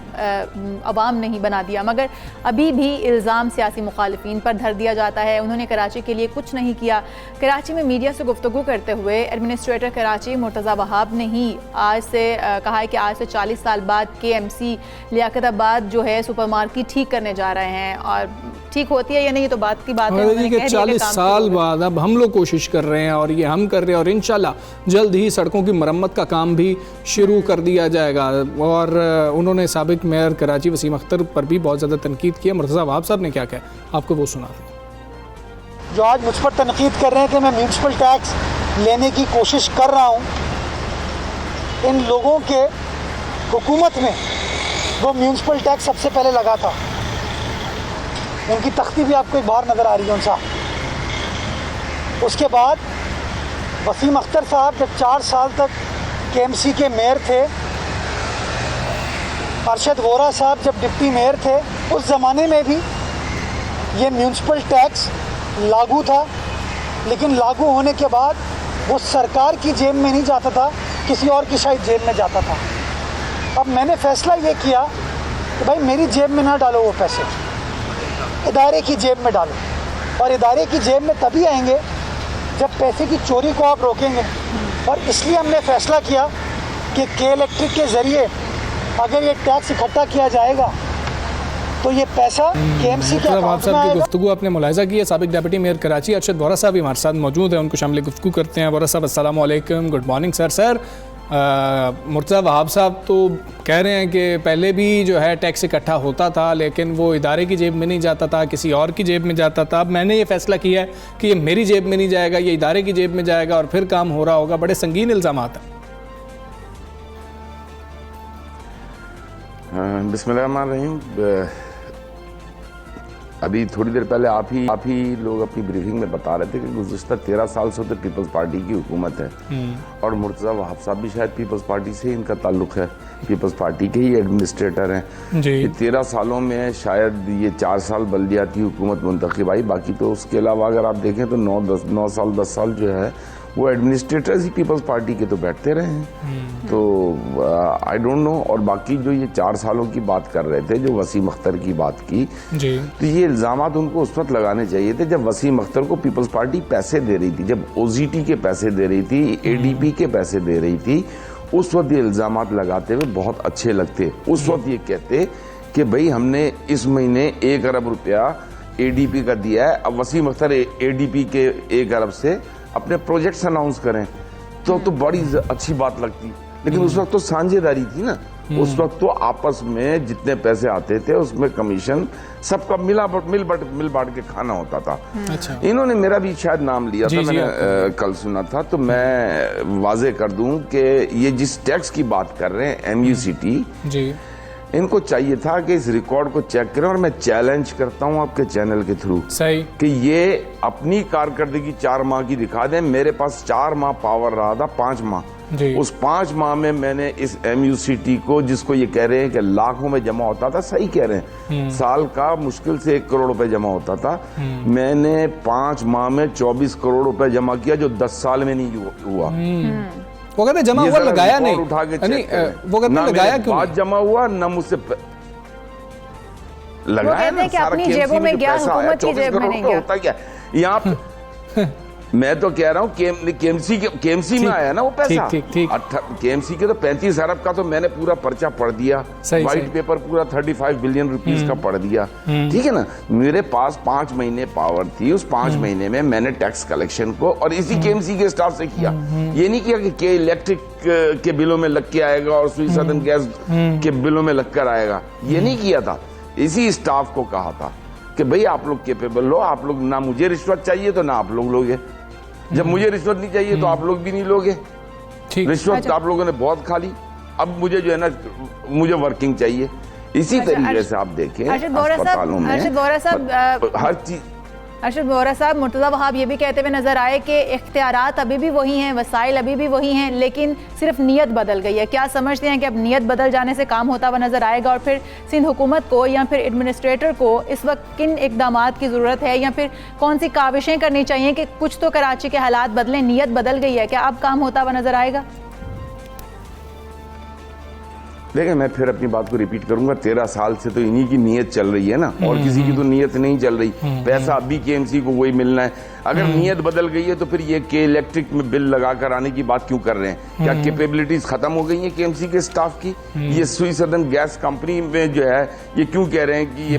अवाम नहीं बना दिया, मगर अभी भी इल्ज़ाम सियासी मुखालिफिन पर धर दिया जाता है। उन्होंने कराची के लिए कुछ नहीं किया। कराची में मीडिया से गुफ्तगू करते हुए एडमिनिस्ट्रेटर कराची मुर्तज़ा वहाब ने ही आज से कहा है कि आज से 40 साल बाद KMC लियाकताबाद जो है सुपर मार्केट ठीक करने जा रहे हैं, और ठीक होती है या नहीं तो बात की बात है कि 40 साल बाद अब हम लोग कोशिश कर रहे हैं और ये हम कर रहे हैं, और इंशाल्लाह जल्द ही सड़कों की मरम्मत का काम भी शुरू कर दिया जाएगा। और उन्होंने साबिक मेयर कराची वसीम अख्तर पर भी बहुत ज़्यादा तनकीद की है। मुर्तज़ा वहाब साहब ने क्या कहा, आपको वो सुना दें। जो आज मुझ पर तनकीद कर रहे हैं कि मैं म्यूनसिपल टैक्स लेने की कोशिश कर रहा हूँ, इन लोगों के हुकूमत में वो म्यूनसिपल टैक्स सबसे पहले लगा था। उनकी तख्ती भी आपको एक बाहर नज़र आ रही है उनसा। उसके बाद वसीम अख्तर साहब जब 4 साल तक केएमसी के मेयर थे, अरशद वोरा साहब जब डिप्टी मेयर थे, उस ज़माने में भी ये म्यूनसिपल टैक्स लागू था, लेकिन लागू होने के बाद वो सरकार की जेब में नहीं जाता था, किसी और की शायद जेब में जाता था। अब मैंने फैसला ये किया कि भाई मेरी जेब में ना डालो वो पैसे, इदारे की जेब में डालो, और इदारे की जेब में तभी आएंगे जब पैसे की चोरी को आप रोकेंगे। और इसलिए हमने फैसला किया कि के इलेक्ट्रिक के ज़रिए अगर ये टैक्स इकट्ठा किया जाएगा तो ये पैसा केएमसी के अकाउंट में आएगा। गुफ्तगू आपने मुलाहिजा की है। साबिक डिप्टी मेयर कराची अरशद वोरा साहब भी हमारे साथ मौजूद हैं, उनको शामिल गुफ्तगू करते हैं। वोरा साहब अस्सलाम वालेकुम, good morning sir. Sir Murtaza Wahab साहब तो कह रहे हैं कि पहले भी जो है टैक्स इकट्ठा होता था, लेकिन वो इदारे की जेब में नहीं जाता था, किसी और की जेब में जाता था। अब मैंने ये फैसला किया है कि ये मेरी जेब में नहीं जाएगा, ये इदारे की जेब में जाएगा और फिर काम हो रहा होगा। बड़े संगीन इल्ज़ामात हैं। बिस्मिल्लाहिर्रहमानिर्रहीम। अभी थोड़ी देर पहले आप ही लोग अपनी ब्रीफिंग में बता रहे थे कि गुज़िश्ता 13 साल से तो पीपल्स पार्टी की हुकूमत है, और मुर्तज़ा वहाब साहब भी शायद पीपल्स पार्टी से इनका ताल्लुक़ है, पीपल्स पार्टी के ही एडमिनिस्ट्रेटर हैं। ये 13 सालों में शायद ये 4 साल बल्दियाती हुकूमत मुंतखब आई, बाकी तो उसके अलावा अगर आप देखें तो 9 साल जो है वो एडमिनिस्ट्रेटर्स ही पीपल्स पार्टी के तो बैठते रहे हैं। तो आई डोंट नो। और बाकी जो ये 4 सालों की बात कर रहे थे, जो वसीम अख्तर की बात की जी, तो ये इल्ज़ामात उनको उस वक्त लगाने चाहिए थे जब वसीम अख्तर को पीपल्स पार्टी पैसे दे रही थी, जब OZT के पैसे दे रही थी, ADP के पैसे दे रही थी। उस वक्त ये इल्ज़ामात लगाते हुए बहुत अच्छे लगते। उस वक्त ये कहते कि भाई हमने इस महीने 1 अरब रुपया ADP का दिया है, अब वसीम अख्तर ADP के 1 अरब से अपने प्रोजेक्ट्स अनाउंस करें तो बड़ी अच्छी बात लगती। लेकिन उस वक्त तो साझेदारी थी ना, उस वक्त तो आपस में जितने पैसे आते थे उसमें कमीशन सबका मिल बांट के खाना होता था। अच्छा। इन्होंने मेरा भी शायद नाम लिया था, मैंने कल सुना था, तो मैं वाजे कर दूं कि ये जिस टैक्स की बात कर रहे हैं MUCT जी, इनको चाहिए था कि इस रिकॉर्ड को चेक करें। और मैं चैलेंज करता हूं आपके चैनल के थ्रू सही कि ये अपनी कारकर्दगी 4 माह की दिखा दें। मेरे पास 4 माह पावर रहा था, 5 माह जी। उस 5 माह में मैंने इस MUCT को, जिसको ये कह रहे हैं कि लाखों में जमा होता था, सही कह रहे हैं, साल का मुश्किल से 1 करोड़ रुपए जमा होता था, मैंने 5 माह में 24 करोड़ रुपए जमा किया, जो 10 साल में नहीं हुआ। वो कहते जमा हुआ, लगाया नहीं, उठा के वो कहते लगाया क्यों? बात जमा हुआ ना मुझसे लगाया ना, कि अपनी जेबों में गया, हुकूमत की जेब में नहीं गया। होता क्या यहाँ मैं तो कह रहा हूँ केएमसी में आया ना वो पैसा। केएमसी के तो 35 अरब का तो मैंने पूरा पर्चा पढ़ दिया, व्हाइट पेपर पूरा 35 बिलियन रुपीस का पढ़ दिया, ठीक है ना। मेरे पास 5 महीने पावर थी, उस 5 महीने में मैंने टैक्स कलेक्शन को और इसी केएमसी के स्टाफ से किया। ये नहीं किया कि इलेक्ट्रिक के बिलों में लग के आएगा और सुई सदन गैस के बिलों में लग कर आएगा, ये नहीं किया था। इसी स्टाफ को कहा था कि भाई आप लोग केपेबल हो, आप लोग, ना मुझे रिश्वत चाहिए तो ना आप लोग लोगे, जब मुझे रिश्वत नहीं चाहिए तो आप लोग भी नहीं लोगे। रिश्वत अच्छा। आप लोगों ने बहुत खा ली, अब मुझे जो है ना, मुझे वर्किंग चाहिए। इसी तरीके से आप देखें अस्पतालों में हर चीज। अरशद वोरा साहब, मुर्तज़ा वहाब ये भी कहते हुए नजर आए कि इख्तियारात अभी भी वही हैं, वसाइल अभी भी वही हैं, लेकिन सिर्फ नीयत बदल गई है। क्या समझते हैं कि अब नीयत बदल जाने से काम होता हुआ नजर आएगा, और फिर सिंध हुकूमत को या फिर एडमिनिस्ट्रेटर को इस वक्त किन इकदामात की ज़रूरत है, या फिर कौन सी काविशें करनी चाहिए कि कुछ तो कराची के हालात बदलें? नीयत बदल गई है, क्या अब काम होता हुआ नजर आएगा? देखिए, मैं फिर अपनी बात को रिपीट करूंगा, 13 साल से तो इन्हीं की नीयत चल रही है ना, और किसी की तो नीयत नहीं चल रही। पैसा अभी केएमसी को वही मिलना है। अगर नीयत बदल गई है तो फिर ये के इलेक्ट्रिक में बिल लगाकर आने की बात क्यों कर रहे हैं? क्या कैपेबिलिटीज खत्म हो गई हैं केएमसी के स्टाफ की? ये सुई सदन गैस कंपनी में जो है ये क्यों कह रहे हैं कि ये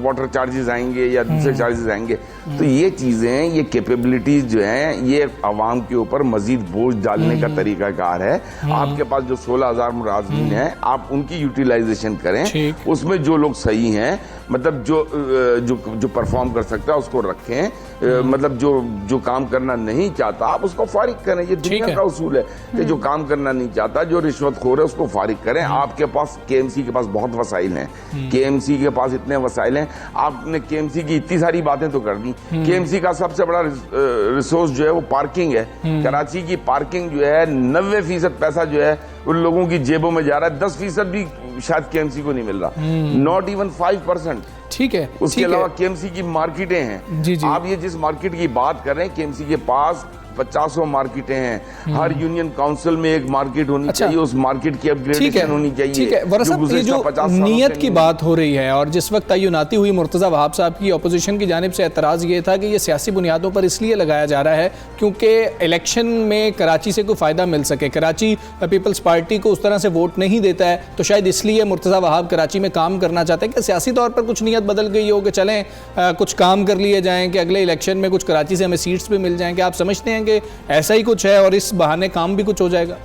वाटर चार्जेस आएंगे या दूसरे चार्जेस आएंगे? तो ये चीजें, ये कैपेबिलिटीज जो है, ये आवाम के ऊपर मजीद बोझ डालने का तरीकाकार है। आपके पास जो 16,000 मुलाजिमीन हैं, आप उनकी यूटिलाइजेशन करें, उसमें जो लोग सही हैं मतलब जो परफॉर्म कर सकता है उसको रखें, मतलब जो काम करना नहीं चाहता आप उसको फारिग करें। ये दुनिया का उसूल है कि जो काम करना नहीं चाहता, जो रिश्वतखोर है, उसको फारिग करें। आपके पास केएमसी के पास बहुत वसाइल हैं, केएमसी के पास इतने वसाइल हैं, आपने केएमसी की इतनी सारी बातें तो कर दी। केएमसी का सबसे बड़ा रिसोर्स जो है वो पार्किंग है। कराची की पार्किंग जो है 90% पैसा जो है उन लोगों की जेबों में जा रहा है, 10% भी शायद केएमसी को नहीं मिल रहा, नॉट इवन 5%। ठीक है। उसके अलावा केएमसी की मार्केटें हैं। जी जी। आप ये जिस मार्केट की बात कर रहे हैं, केएमसी के पास 50 मार्केटें हैं। हर यूनियन काउंसिल में एक मार्केट होनी चाहिए, उस मार्केट की अपग्रेडेशन होनी चाहिए। ठीक है वरसा, ये जो नीयत की बात हो रही है, और जिस वक्त तय्युनाती हुई मुर्तज़ा वहाब साहब की, अपोजिशन की जानिब से एतराज़ ये था कि ये सियासी बुनियादों पर इसलिए लगाया जा रहा है क्योंकि इलेक्शन में कराची से कोई फ़ायदा मिल सके। कराची पीपल्स पार्टी को उस तरह से वोट नहीं देता है, तो शायद इसलिए मुर्तज़ा वहाब कराची में काम करना चाहते हैं। कि सियासी तौर पर कुछ नीयत बदल गई हो कि चलें कुछ काम कर लिए जाएँ कि अगले इलेक्शन में कुछ कराची से हमें सीट्स भी मिल जाएँ? कि आप समझते हैं कि ऐसा ही कुछ है और इस बहाने काम भी कुछ हो जाएगा?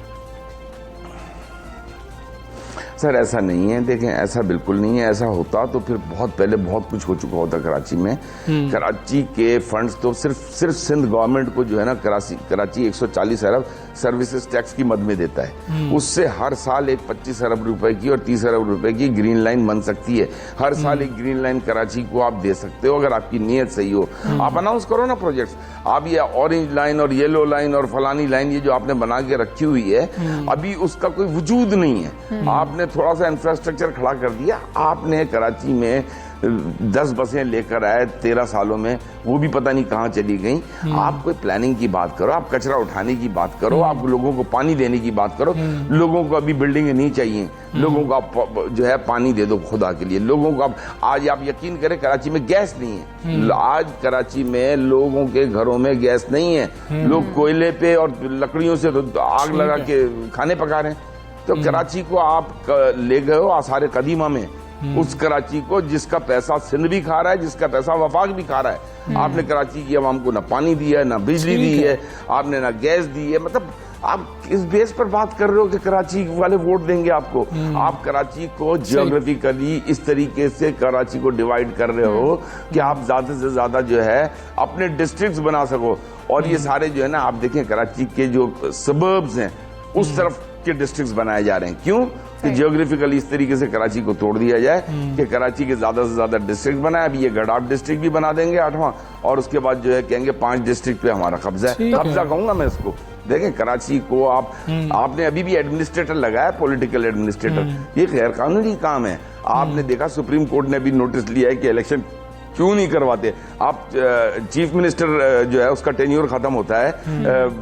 सर ऐसा नहीं है, देखें ऐसा बिल्कुल नहीं है। ऐसा होता तो फिर बहुत पहले बहुत कुछ हो चुका होता कराची में। कराची के फंड्स तो सिर्फ सिंध गवर्नमेंट को जो है ना, कराची 140 अरब सर्विसेज टैक्स की मद में देता है। उससे हर साल एक 25 अरब रुपए की और 30 अरब रुपए की ग्रीन लाइन बन सकती है। हर साल एक ग्रीन लाइन कराची को आप दे सकते हो अगर आपकी नीयत सही हो। आप अनाउंस करो ना प्रोजेक्ट्स। आप ये ऑरेंज लाइन और येलो लाइन और फलानी लाइन ये जो आपने बना के रखी हुई है, अभी उसका कोई वजूद नहीं है। आपने थोड़ा सा इंफ्रास्ट्रक्चर खड़ा कर दिया। आपने कराची में 10 बसें लेकर आए 13 सालों में, वो भी पता नहीं कहाँ चली गई। आप कोई प्लानिंग की बात करो, आप कचरा उठाने की बात करो, आप लोगों को पानी देने की बात करो। लोगों को अभी बिल्डिंगें नहीं चाहिए, लोगों को आप जो है पानी दे दो खुदा के लिए। लोगों को आज आप यकीन करें कराची में गैस नहीं है। आज कराची में लोगों के घरों में गैस नहीं है। लोग कोयले पे और लकड़ियों से आग लगा के खाने पका रहे हैं। तो कराची को आप ले गए हो आसार कदीमा में, उस कराची को जिसका पैसा सिंध भी खा रहा है, जिसका पैसा वफाक भी खा रहा है। आपने कराची की आवाम को ना पानी दिया है, ना बिजली दी है, आपने ना गैस दी है। मतलब आप इस बेस पर बात कर रहे हो कि कराची वाले वोट देंगे आपको। आप कराची को जियोग्राफिकली इस तरीके से कराची को डिवाइड कर रहे हो कि आप ज्यादा से ज्यादा जो है अपने डिस्ट्रिक्ट्स बना सको। और ये सारे जो है ना, आप देखें कराची के जो सबर्ब्स हैं उस तरफ के डिस्ट्रिक्ट्स बनाए जा रहे हैं। क्यों? कि जियोग्राफिकली इस तरीके से कराची को तोड़ दिया जाए कि कराची के ज्यादा से ज्यादा डिस्ट्रिक्ट बनाए। अभी ये गडाफ डिस्ट्रिक्ट भी बना देंगे 8वां, और उसके बाद जो है कहेंगे 5 डिस्ट्रिक्ट पे हमारा कब्जा है। कब्जा कहूंगा मैं इसको। देखें कराची को आपने अभी भी एडमिनिस्ट्रेटर लगाया, पॉलिटिकल एडमिनिस्ट्रेटर। ये गैर कानूनी काम है। आपने देखा सुप्रीम कोर्ट ने भी नोटिस लिया है कि इलेक्शन क्यों नहीं करवाते। आप चीफ मिनिस्टर जो है उसका टेन्योर खत्म होता है,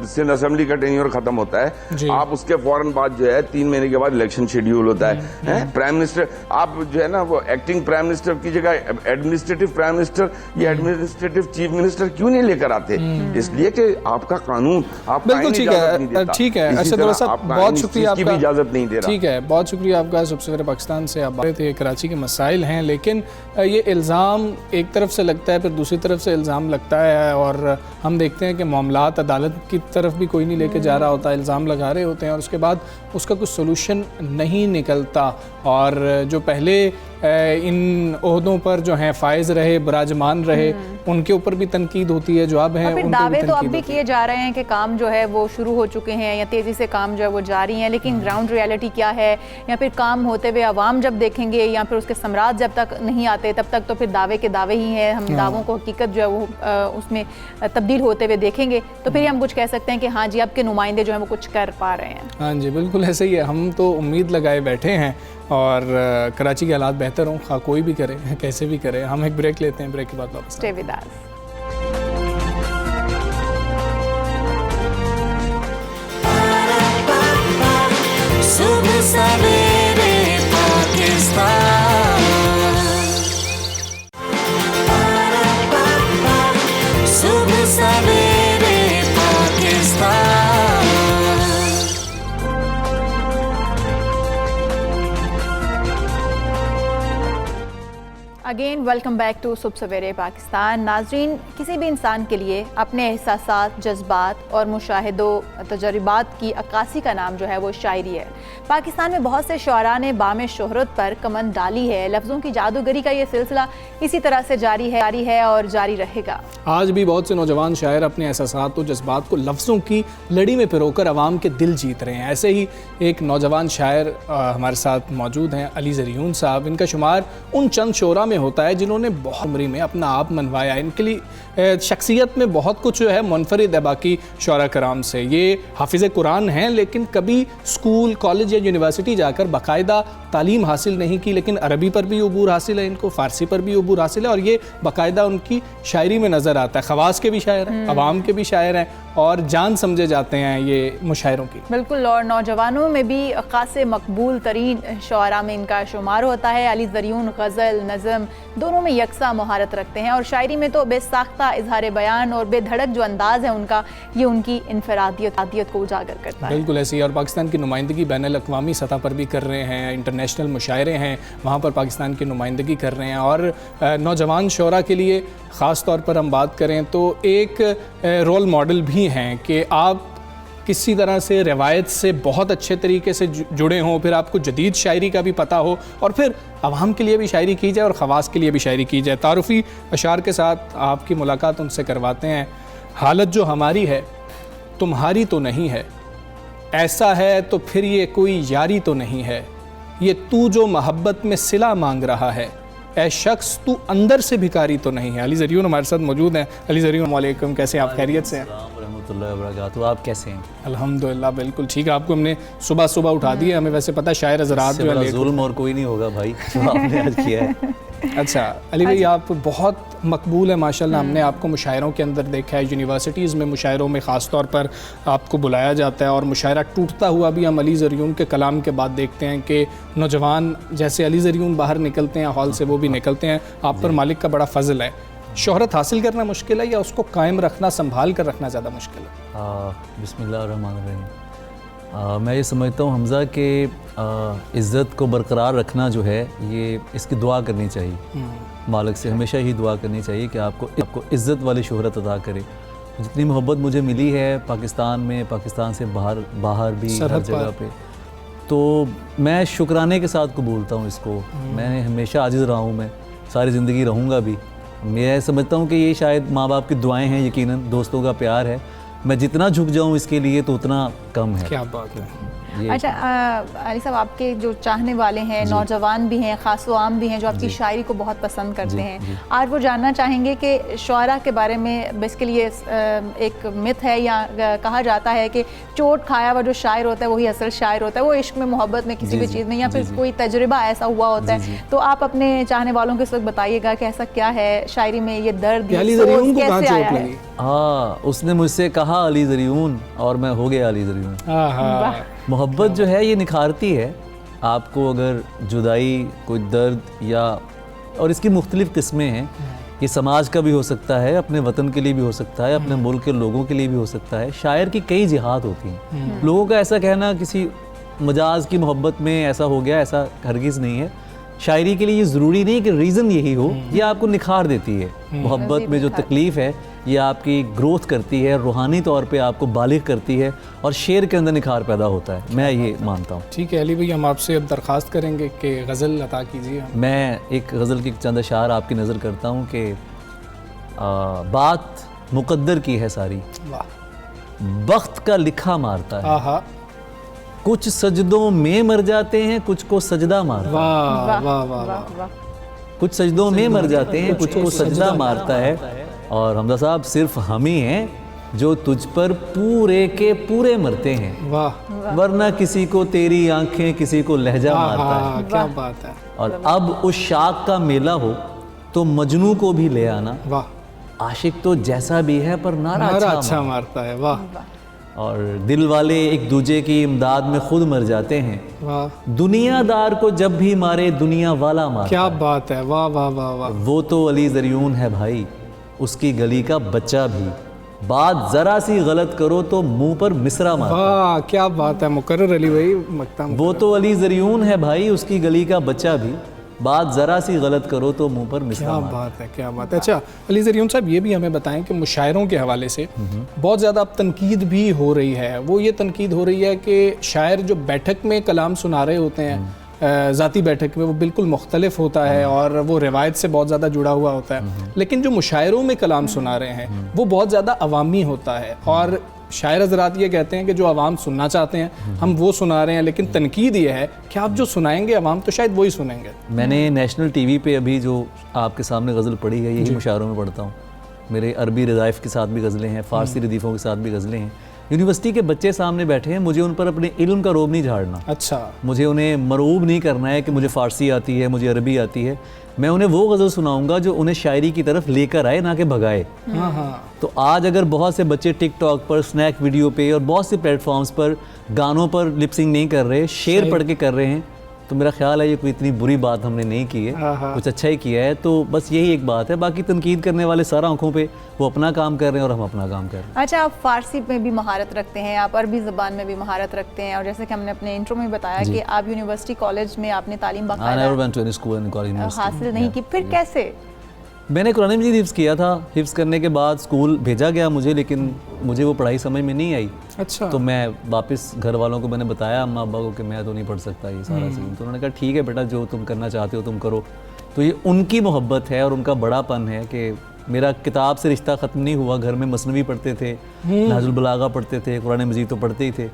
सिंध असेंबली का टेन्योर खत्म होता है, आप उसके फौरन बाद जो है 3 महीने के बाद इलेक्शन शेड्यूल होता है। प्राइम मिनिस्टर आप जो है ना वो एक्टिंग प्राइम मिनिस्टर की जगह एडमिनिस्ट्रेटिव प्राइम मिनिस्टर या एडमिनिस्ट्रेटिव चीफ मिनिस्टर क्यों नहीं लेकर आते? इसलिए कि आपका कानून आप बिल्कुल ठीक है। ठीक है, अच्छा दोस्त साहब बहुत शुक्रिया आपका, इजाजत नहीं दे रहा। ठीक है, बहुत शुक्रिया आपका। सबसे पहले पाकिस्तान से आप बात थे, कराची के मसाइल हैं, लेकिन ये इल्ज़ाम एक तरफ से लगता है फिर दूसरी तरफ से इल्ज़ाम लगता है, और हम देखते हैं कि मामलात अदालत की तरफ भी कोई नहीं लेके जा रहा होता, इल्ज़ाम लगा रहे होते हैं और उसके बाद उसका कुछ सोल्यूशन नहीं निकलता। और जो पहले इन ओहदों पर जो हैं फायज रहे, बराजमान रहे, उनके ऊपर भी तनकीद होती है, जवाब है। फिर दावे तो अब भी किए जा रहे हैं कि काम जो है वो शुरू हो चुके हैं या तेज़ी से काम जो है वो जारी है, लेकिन ग्राउंड रियलिटी क्या है, या फिर काम होते हुए आवाम जब देखेंगे या फिर उसके समरात जब तक नहीं आते तब तक तो फिर दावे के दावे ही हैं। हम दावों को हकीकत जो है वो उसमें तब्दील होते हुए देखेंगे तो फिर हम कुछ कह सकते हैं कि हाँ जी अब के नुमाइंदे जो हैं वो कुछ कर पा रहे हैं। हाँ जी बिल्कुल ऐसे ही है। हम तो उम्मीद लगाए बैठे हैं और कराची के हालात बेहतर हों, खा कोई भी करे कैसे भी करे। हम एक ब्रेक लेते हैं, ब्रेक के बाद वापस स्टे विद अस। सुबह सवेरे पाकिस्तान, सुबह सवेरे Pakistan. Again welcome back to सुबह सवेरे पाकिस्तान। नाजरीन, किसी भी इंसान के लिए अपने एहसासात, जज्बात और मुशाहिदों तजर्बात की अक्कासी का नाम जो है वो शायरी है। पाकिस्तान में बहुत से शुअरा ने बाम शोहरत पर कमंद डाली है। लफ्ज़ों की जादूगरी का ये सिलसिला इसी तरह से जारी है और जारी रहेगा। आज भी बहुत से नौजवान शायर अपने एहसासात और जज्बात को लफ्ज़ों की लड़ी में पिरोकर आवाम के दिल जीत रहे हैं। ऐसे ही एक नौजवान शायर हमारे साथ मौजूद हैं, अली ज़रियून साहब। इनका शुमार उन चंद शोरा में होता है जिन्होंने बहुत उम्री में अपना आप मनवाया। इनके लिए शख्सियत में बहुत कुछ जो है मुनफरिद है बाकी शोरा कराम से। ये हाफिज़ कुरान हैं, लेकिन कभी स्कूल, कॉलेज या यूनिवर्सिटी जाकर बाकायदा तालीम हासिल नहीं की, लेकिन अरबी पर भी अबूर हासिल है इनको, फ़ारसी पर भी अबूर हासिल है, और ये बाकायदा उनकी शायरी में नज़र आता है। खवास के भी शायर हैं, अवाम के भी शायर हैं, और जान समझे जाते हैं ये मुशायरों की। बिल्कुल, और नौजवानों में भी खासे मकबूल तरीन शुअरा में इनका शुमार होता है। अली ज़रियून गज़ल, नज़म दोनों में यकसा महारत रखते हैं, और शायरी में तो बेसाख्ता इजहार बयान और बेधड़क जो अंदाज़ है उनका, ये उनकी इनफरादियत को उजागर करता है। बिल्कुल ऐसी, और पाकिस्तान की नुमाइंदगी बैनुल-अक़वामी सतह पर भी कर रहे हैं। इंटरनेशनल मुशायरे हैं, वहाँ पर पाकिस्तान की नुमाइंदगी कर रहे हैं। और नौजवान शोरा के लिए ख़ास तौर पर हम बात करें तो एक रोल मॉडल भी हैं कि आप किसी तरह से रवायत से बहुत अच्छे तरीके से जुड़े हों, फिर आपको जदीद शायरी का भी पता हो, और फिर अवाम के लिए भी शायरी की जाए और ख़वास के लिए भी शायरी की जाए। तारुफ़ी अशार के साथ आपकी मुलाकात उनसे करवाते हैं। हालत जो हमारी है तुम्हारी तो नहीं है, ऐसा है तो फिर ये कोई यारी तो नहीं है, ये तू जो मोहब्बत में सिला मांग रहा है, ऐ शख्स तू अंदर से भिखारी तो नहीं है। अली ज़रियून हमारे साथ मौजूद हैं। अली ज़रियून वालेकुम, कैसे आप? खैरियत से हैं? रहमतुल्लाहि व बरकातहू। आप कैसे हैं? अल्हम्दुलिल्लाह बिल्कुल ठीक है। आपको हमने सुबह सुबह उठा दिया, हमें वैसे पता शायर हज़रात जो है जुल्म और कोई नहीं होगा भाई जो आपने आज किया है। अच्छा अली भाई, आप बहुत मकबूल है माशाल्लाह। हमने आपको मुशायरों के अंदर देखा है, यूनिवर्सिटीज़ में मुशायरों में ख़ास तौर पर आपको बुलाया जाता है, और मुशायरा टूटता हुआ भी हम अली ज़रियून के कलाम के बाद देखते हैं कि नौजवान जैसे अली ज़रियून बाहर निकलते हैं हॉल से, वो भी निकलते हैं। आप पर मालिक का बड़ा फ़ज़ल है। शोहरत हासिल करना मुश्किल है या उसको कायम रखना, संभाल कर रखना ज़्यादा मुश्किल है? बिस्मिल्लाहिर्रहमानिर्रहीम। मैं ये समझता हूँ हमज़ा के इज़्ज़त को बरकरार रखना जो है, ये इसकी दुआ करनी चाहिए। मालिक से हमेशा ही दुआ करनी चाहिए कि आपको इज़्ज़त वाली शोहरत अता करे। जितनी मोहब्बत मुझे मिली है पाकिस्तान में, पाकिस्तान से बाहर भी हर जगह पे, तो मैं शुक्राने के साथ कबूलता हूँ इसको। मैं हमेशा आजिज़ रहा हूँ, मैं सारी ज़िंदगी रहूँगा भी। मैं समझता हूँ कि ये शायद माँ बाप की दुआएं हैं, यकीनन दोस्तों का प्यार है। मैं जितना झुक जाऊँ इसके लिए तो उतना कम है। क्या बात है। अच्छा अली साहब, आपके जो चाहने वाले हैं, नौजवान भी हैं, ख़ास आम भी हैं, जो आपकी शायरी को बहुत पसंद करते हैं, आज वो जानना चाहेंगे कि शुअरा के बारे में बेसिकली एक मिथ है या कहा जाता है कि चोट खाया हुआ जो शायर होता है वही असल शायर होता है। वो इश्क में, मोहब्बत में, किसी भी चीज़ में, या फिर कोई तजुर्बा ऐसा हुआ होता है। तो आप अपने चाहने वालों के इस वक्त बताइएगा कि ऐसा क्या है शायरी में, ये दर्द कैसे आया है? हाँ, उसने मुझसे कहा अली ज़रियून और मैं हो गया अली ज़रियून। मोहब्बत जो है ये निखारती है आपको। अगर जुदाई, कोई दर्द, या और इसकी मुख्तलिफ़ किस्में हैं। ये समाज का भी हो सकता है, अपने वतन के लिए भी हो सकता है, अपने मुल्क के लोगों के लिए भी हो सकता है। शायर की कई जिहाद होती हैं। लोगों का ऐसा कहना किसी मजाज की मोहब्बत में ऐसा हो गया, ऐसा हरगिज़ नहीं है। शायरी के लिए ये ज़रूरी नहीं कि रीज़न यही हो, ये आपको निखार देती है। मोहब्बत में जो तकलीफ़ है ये आपकी ग्रोथ करती है, रूहानी तौर पे आपको बालिग करती है, और शेर के अंदर निखार पैदा होता है। मैं ये मानता हूँ। ठीक है अली भाई, हम आपसे अब दरख्वास्त करेंगे कि गज़ल अता कीजिए। मैं एक गज़ल की चंद अशार आपकी नज़र करता हूँ कि बात मुक़द्दर की है सारी, वक्त का लिखा मारता है, कुछ सजदों में मर जाते हैं, कुछ को सजदा मारता है। कुछ सजदों में मर जाते हैं, कुछ को सजदा मारता है। और हमजा साहब, सिर्फ हम ही हैं जो तुझ पर पूरे के पूरे मरते हैं, वरना किसी को तेरी आंखें, किसी को लहजा मारता है। क्या बात है। और अब उस शाख का मेला हो तो मजनू को भी ले आना, आशिक तो जैसा भी है पर नारा अच्छा मारता है। वाह। और दिल वाले एक दूजे की इमदाद में खुद मर जाते हैं, दुनियादार को जब भी मारे दुनिया वाला मारता। क्या बात है। वाह वाह वाह वाह। वो तो अली ज़रियून है भाई, उसकी गली का बच्चा भी, बात जरा सी गलत करो तो मुंह पर मिसरा मारता। वाह क्या बात है मुकर्रर अली भाई, मकता। वो तो अली ज़रियून है भाई, उसकी गली का बच्चा भी, बात ज़रा सी गलत करो तो मुंह पर मिसरा क्या मार। बात है, क्या बात है। अच्छा अली ज़रियून साहब, ये भी हमें बताएं कि मुशायरों के हवाले से बहुत ज़्यादा अब तनकीद भी हो रही है। वो ये तनकीद हो रही है कि शायर जो बैठक में कलाम सुना रहे होते हैं, ज़ाती बैठक में, वो बिल्कुल मुख्तलिफ होता है और वो रिवायत से बहुत ज़्यादा जुड़ा हुआ होता है, लेकिन जो मुशायरों में कलाम सुना रहे हैं वो बहुत ज़्यादा अवामी होता है। और शायर हज़रात ये कहते हैं कि जो आवाम सुनना चाहते हैं हम वो सुना रहे हैं, लेकिन तनकीद ये है कि आप जो सुनाएंगे आवाम तो शायद वही सुनेंगे। मैंने नेशनल टीवी पे अभी जो आपके सामने गज़ल पढ़ी है यही मुशायरों में पढ़ता हूँ। मेरे अरबी रज़ाइफ के साथ भी गज़लें हैं, फ़ारसी रदीफ़ों के साथ भी गज़लें हैं। यूनिवर्सिटी के बच्चे सामने बैठे हैं, मुझे उन पर अपने इल्म का रोब नहीं झाड़ना। अच्छा, मुझे उन्हें मरूब नहीं करना है कि मुझे फ़ारसी आती है, मुझे अरबी आती है। मैं उन्हें वो गज़ल सुनाऊंगा जो उन्हें शायरी की तरफ लेकर आए, ना कि भगाए। तो आज अगर बहुत से बच्चे टिकटॉक पर, स्नैक वीडियो पे और बहुत से प्लेटफॉर्म्स पर गानों पर लिपसिंग नहीं कर रहे, शेर पढ़ के कर रहे हैं, तो मेरा ख्याल है ये कोई इतनी बुरी बात हमने नहीं की है, कुछ अच्छा ही किया है। तो बस यही एक बात है, बाकी तनकीद करने वाले सारा आंखों पे वो अपना काम कर रहे हैं और हम अपना काम कर रहे हैं। अच्छा, आप फ़ारसी में भी महारत रखते हैं, आप अरबी ज़बान में भी महारत रखते हैं, और जैसे कि हमने अपने इंट्रो में बताया कि आप यूनिवर्सिटी कॉलेज में आपने तालीम हासिल नहीं की, फिर कैसे? मैंने कुरान मजीद हिफ्ज़ किया था, हिफ्ज़ करने के बाद स्कूल भेजा गया मुझे, लेकिन मुझे वो पढ़ाई समझ में नहीं आई। अच्छा, तो मैं वापस घर वालों को मैंने बताया, अम्मा अब्बा को, कि मैं तो नहीं पढ़ सकता ये सारा सीन। तो उन्होंने कहा ठीक है बेटा, जो तुम करना चाहते हो तुम करो। तो ये उनकी मोहब्बत है और उनका बड़ापन है कि मेरा किताब से रिश्ता ख़त्म नहीं हुआ। घर में मसनवी पढ़ते थे, नाजुल बलागा पढ़ते थे, कुरान मजीद तो पढ़ते ही थे।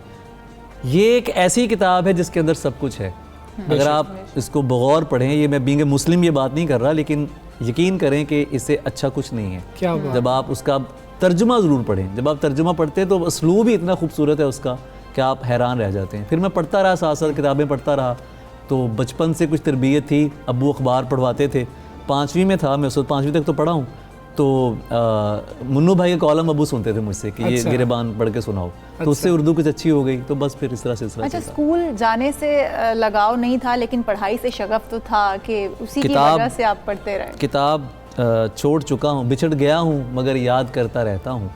ये एक ऐसी किताब है जिसके अंदर सब कुछ है। अगर आप इसको बगौर पढ़ें, ये मैं बीइंग ए मुस्लिम ये बात नहीं कर रहा, लेकिन यकीन करें कि इससे अच्छा कुछ नहीं है। क्या बात? जब आप उसका तर्जुमा ज़रूर पढ़ें, जब आप तर्जुमा पढ़ते हैं तो उसलूब ही इतना खूबसूरत है उसका कि आप हैरान रह जाते हैं। फिर मैं पढ़ता रहा, साथ साथ किताबें पढ़ता रहा। तो बचपन से कुछ तरबियत थी, अब्बू अखबार पढ़वाते थे। 5वीं में था मैं, उस वक्त 5वीं तक तो पढ़ा हूँ। तो मुन्नू भाई के कॉलम अबू सुनते थे मुझसे कि ये गिरेबान पढ़ के सुनाओ। तो उससे उर्दू कुछ अच्छी हो गई, तो बस फिर इस तरह से अच्छा, स्कूल जाने से लगाव नहीं था, लेकिन पढ़ाई से शगफ तो था कि उसी की वजह से आप पढ़ते रहे। किताब छोड़ चुका हूँ, बिछड़ गया हूँ, मगर याद करता रहता हूँ।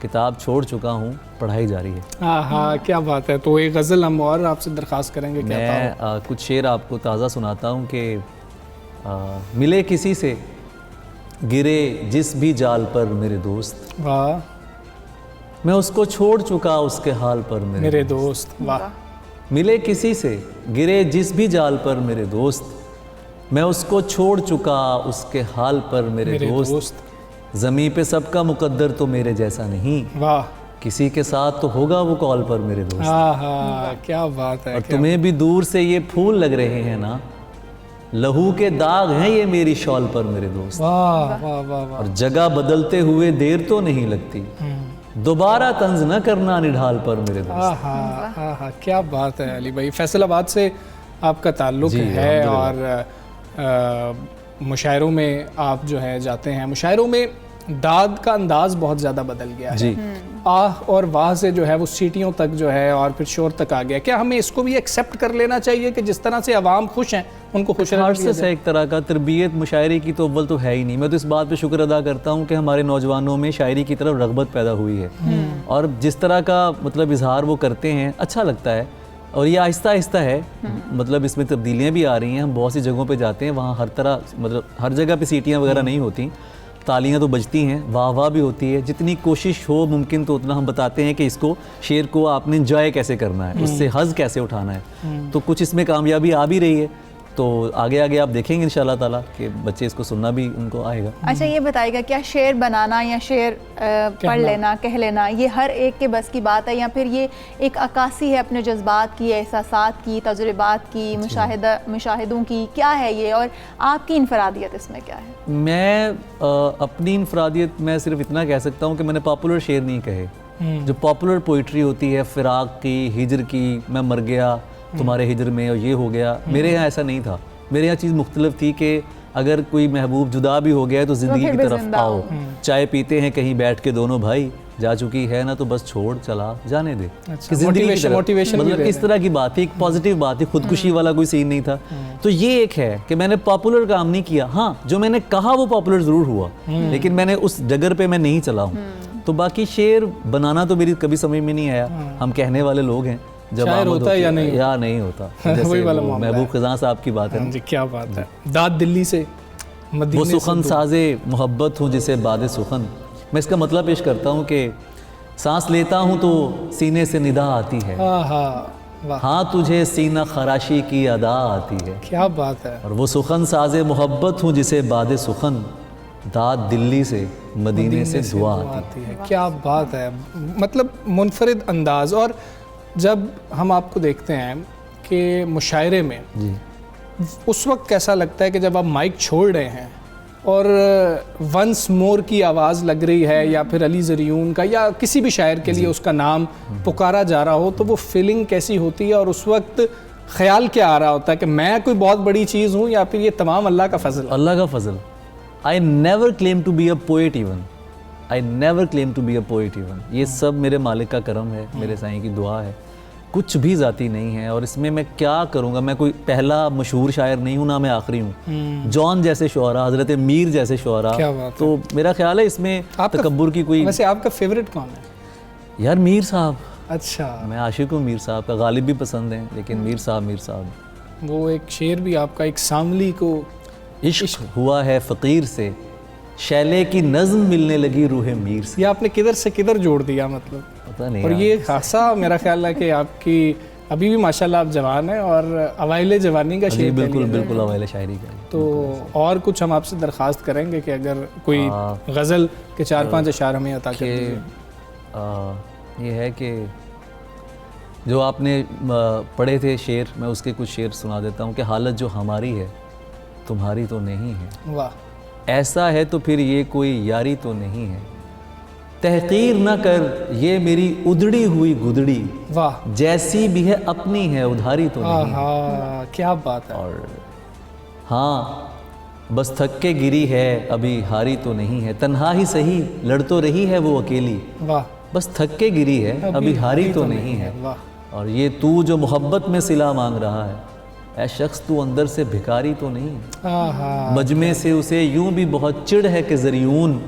किताब छोड़ चुका हूँ, पढ़ाई जारी है। हाँ, क्या बात है। तो एक गज़ल हम और आपसे दरख्वास्त करेंगे। मैं कुछ शेर आपको ताज़ा सुनाता हूँ कि मिले किसी से गिरे जिस भी जाल पर मेरे दोस्त, वाह, मैं उसको छोड़ चुका उसके हाल पर मेरे दोस्त, वाह। मिले किसी से गिरे जिस भी जाल पर मेरे दोस्त, मैं उसको छोड़ चुका उसके हाल पर मेरे दोस्त। ज़मीं पे सबका मुकद्दर तो मेरे जैसा नहीं, वाह, किसी के साथ तो होगा वो कॉल पर मेरे दोस्त। हाँ, क्या बात है। और तुम्हें भी दूर से ये फूल लग रहे हैं ना, लहू के दाग हैं ये मेरी शॉल पर मेरे दोस्त। वाह वाह वाह वाह। और जगह बदलते हुए देर तो नहीं लगती, दोबारा तंज न करना निढाल पर मेरे दोस्त। हाँ, क्या बात है अली भाई। फैसलाबाद से आपका ताल्लुक़ है और मुशायरों में आप जो है जाते हैं। मुशायरों में दाद का अंदाज़ बहुत ज़्यादा बदल गया है। आह और वाह से जो है वो सीटियों तक जो है और फिर शोर तक आ गया। क्या हमें इसको भी एक्सेप्ट कर लेना चाहिए कि जिस तरह से आवाम खुश हैं उनको खुश रहना चाहिए? एक तरह का तरबियत मुशायरे की तो अव्वल तो है ही नहीं। मैं तो इस बात पे शुक्र अदा करता हूँ कि हमारे नौजवानों में शायरी की तरफ रग़बत पैदा हुई है और जिस तरह का मतलब इजहार वो करते हैं अच्छा लगता है। और ये आहिस्ता आहिस्ता है, मतलब इसमें तब्दीलियाँ भी आ रही हैं। हम बहुत सी जगहों पे जाते हैं, वहाँ हर तरह मतलब हर जगह पे सीटियाँ वगैरह नहीं होती, तालियां तो बजती हैं, वाह वाह भी होती है। जितनी कोशिश हो मुमकिन तो उतना हम बताते हैं कि इसको शेर को आपने इंजॉय कैसे करना है, उससे हज़ कैसे उठाना है। तो कुछ इसमें कामयाबी आ भी रही है, तो आगे आगे आप देखेंगे इंशाल्लाह ताला कि बच्चे इसको सुनना भी उनको आएगा। अच्छा, ये बताइएगा क्या शेर बनाना या शेर पढ़ लेना, कह लेना, ये हर एक के बस की बात है या फिर ये एक अक्कासी है अपने जज्बात की, एहसासात की, तजुर्बात की, मुशाहिदों की? क्या है ये और आपकी इनफरादियत इसमें क्या है? मैं अपनी इनफरादियत मैं सिर्फ इतना कह सकता हूँ कि मैंने पॉपुलर शेर नहीं कहे। जो पॉपुलर पोइट्री होती है, फ़िराक की, हिजर की, मैं मर गया तुम्हारे हिजर में और ये हो गया, मेरे यहाँ ऐसा नहीं था। मेरे यहाँ चीज़ मुख्तलिफ थी कि अगर कोई महबूब जुदा भी हो गया है तो ज़िंदगी की तरफ आओ, चाय पीते हैं कहीं बैठ के दोनों भाई, जा चुकी है ना तो बस छोड़ चला जाने दे। मोटिवेशन मतलब इस तरह की बात थी, एक पॉजिटिव बात थी, खुदकुशी वाला कोई सीन नहीं था। तो ये एक है कि मैंने पॉपुलर काम नहीं किया। हाँ, जो मैंने कहा वो पॉपुलर ज़रूर हुआ, लेकिन मैंने उस डगर पे मैं नहीं चला हूँ। तो बाकी शेर बनाना तो मेरी कभी समझ में नहीं आया। हम कहने वाले लोग हैं, जब शायर आमद होता है या नहीं या नहीं होता। वही जैसे वाला वो मामला महबूब है। खजां साहब की बात है हाँ जी, क्या बात है। दाद दिल्ली से मदीने वो से सुखन दूर। साजे मोहब्बत हूँ जिसे बाद सुखन। मैं इसका मतलब पेश करता हूँ कि सांस लेता हूँ तो सीने से निदा आती है, वाह हाँ तुझे सीना खराशी की अदा आती है। क्या बात है। और वो सुखन साजे मोहब्बत हूँ जिसे बाद सुखन, दाद दिल्ली से मदीने से दुआ आती है। क्या बात है। मतलब मुनफरिद अंदाज। और जब हम आपको देखते हैं कि मुशायरे में जी, उस वक्त कैसा लगता है कि जब आप माइक छोड़ रहे हैं और वंस मोर की आवाज़ लग रही है या फिर अली ज़रियून का या किसी भी शायर के लिए उसका नाम पुकारा जा रहा हो, तो वो फीलिंग कैसी होती है और उस वक्त ख्याल क्या आ रहा होता है कि मैं कोई बहुत बड़ी चीज़ हूँ या फिर ये तमाम अल्लाह का फजल? अल्लाह का फजल। I never claim to be a poet even, I never claim to be a poet even. ये सब मेरे मालिक का करम है, मेरे साईं की दुआ है, कुछ भी ज़ाती नहीं है। और इसमें मैं क्या करूँगा, मैं कोई पहला मशहूर शायर नहीं हूँ, ना मैं आखिरी हूँ। जॉन जैसे शुअरा, हज़रत मीर जैसे शुअरा, क्या बात है। तो मेरा ख्याल है इसमें तकब्बुर की कोई। वैसे आपका फेवरेट कौन है? यार मीर साहब। अच्छा, मैं आशिक हूँ मीर साहब का, गालिब भी पसंद है लेकिन मीर साहब। वो एक शेर भी आपका, एक सामली को इश्क हुआ है फ़कीर से, शैले की नज़्म मिलने लगी रूह मीर से। ये आपने किधर से किधर जोड़ दिया, मतलब पता नहीं। और ये खासा मेरा ख्याल है कि आपकी अभी भी माशाल्लाह आप जवान हैं और अवाइले जवानी का शेर बिल्कुल बिल्कुल अवाइले शायरी का। तो और कुछ हम आपसे दरख्वास्त करेंगे कि अगर कोई गज़ल के 4-5 अशार हमें अता कर दीजिए। ये है कि जो आपने पढ़े थे शेर, मैं उसके कुछ शेर सुना देता हूँ कि हालत जो हमारी है तुम्हारी तो नहीं है, वाह, ऐसा है तो फिर ये कोई यारी तो नहीं है, तहकीर न कर ये मेरी उधड़ी हुई गुदड़ी, वाह, जैसी भी है अपनी है उधारी तो नहीं है। क्या बात है। और हाँ बस थक के गिरी है अभी हारी तो नहीं है, तन्हा ही सही लड़ तो रही है वो अकेली, वाह, बस थक के गिरी है अभी हारी तो नहीं है। वाह। और ये तू जो मोहब्बत में सिला मांग रहा है, ऐ शख्स तू अंदर से भिखारी तो नहीं है, मजमे से उसे यूं भी बहुत चिढ़ है कि ज़रियून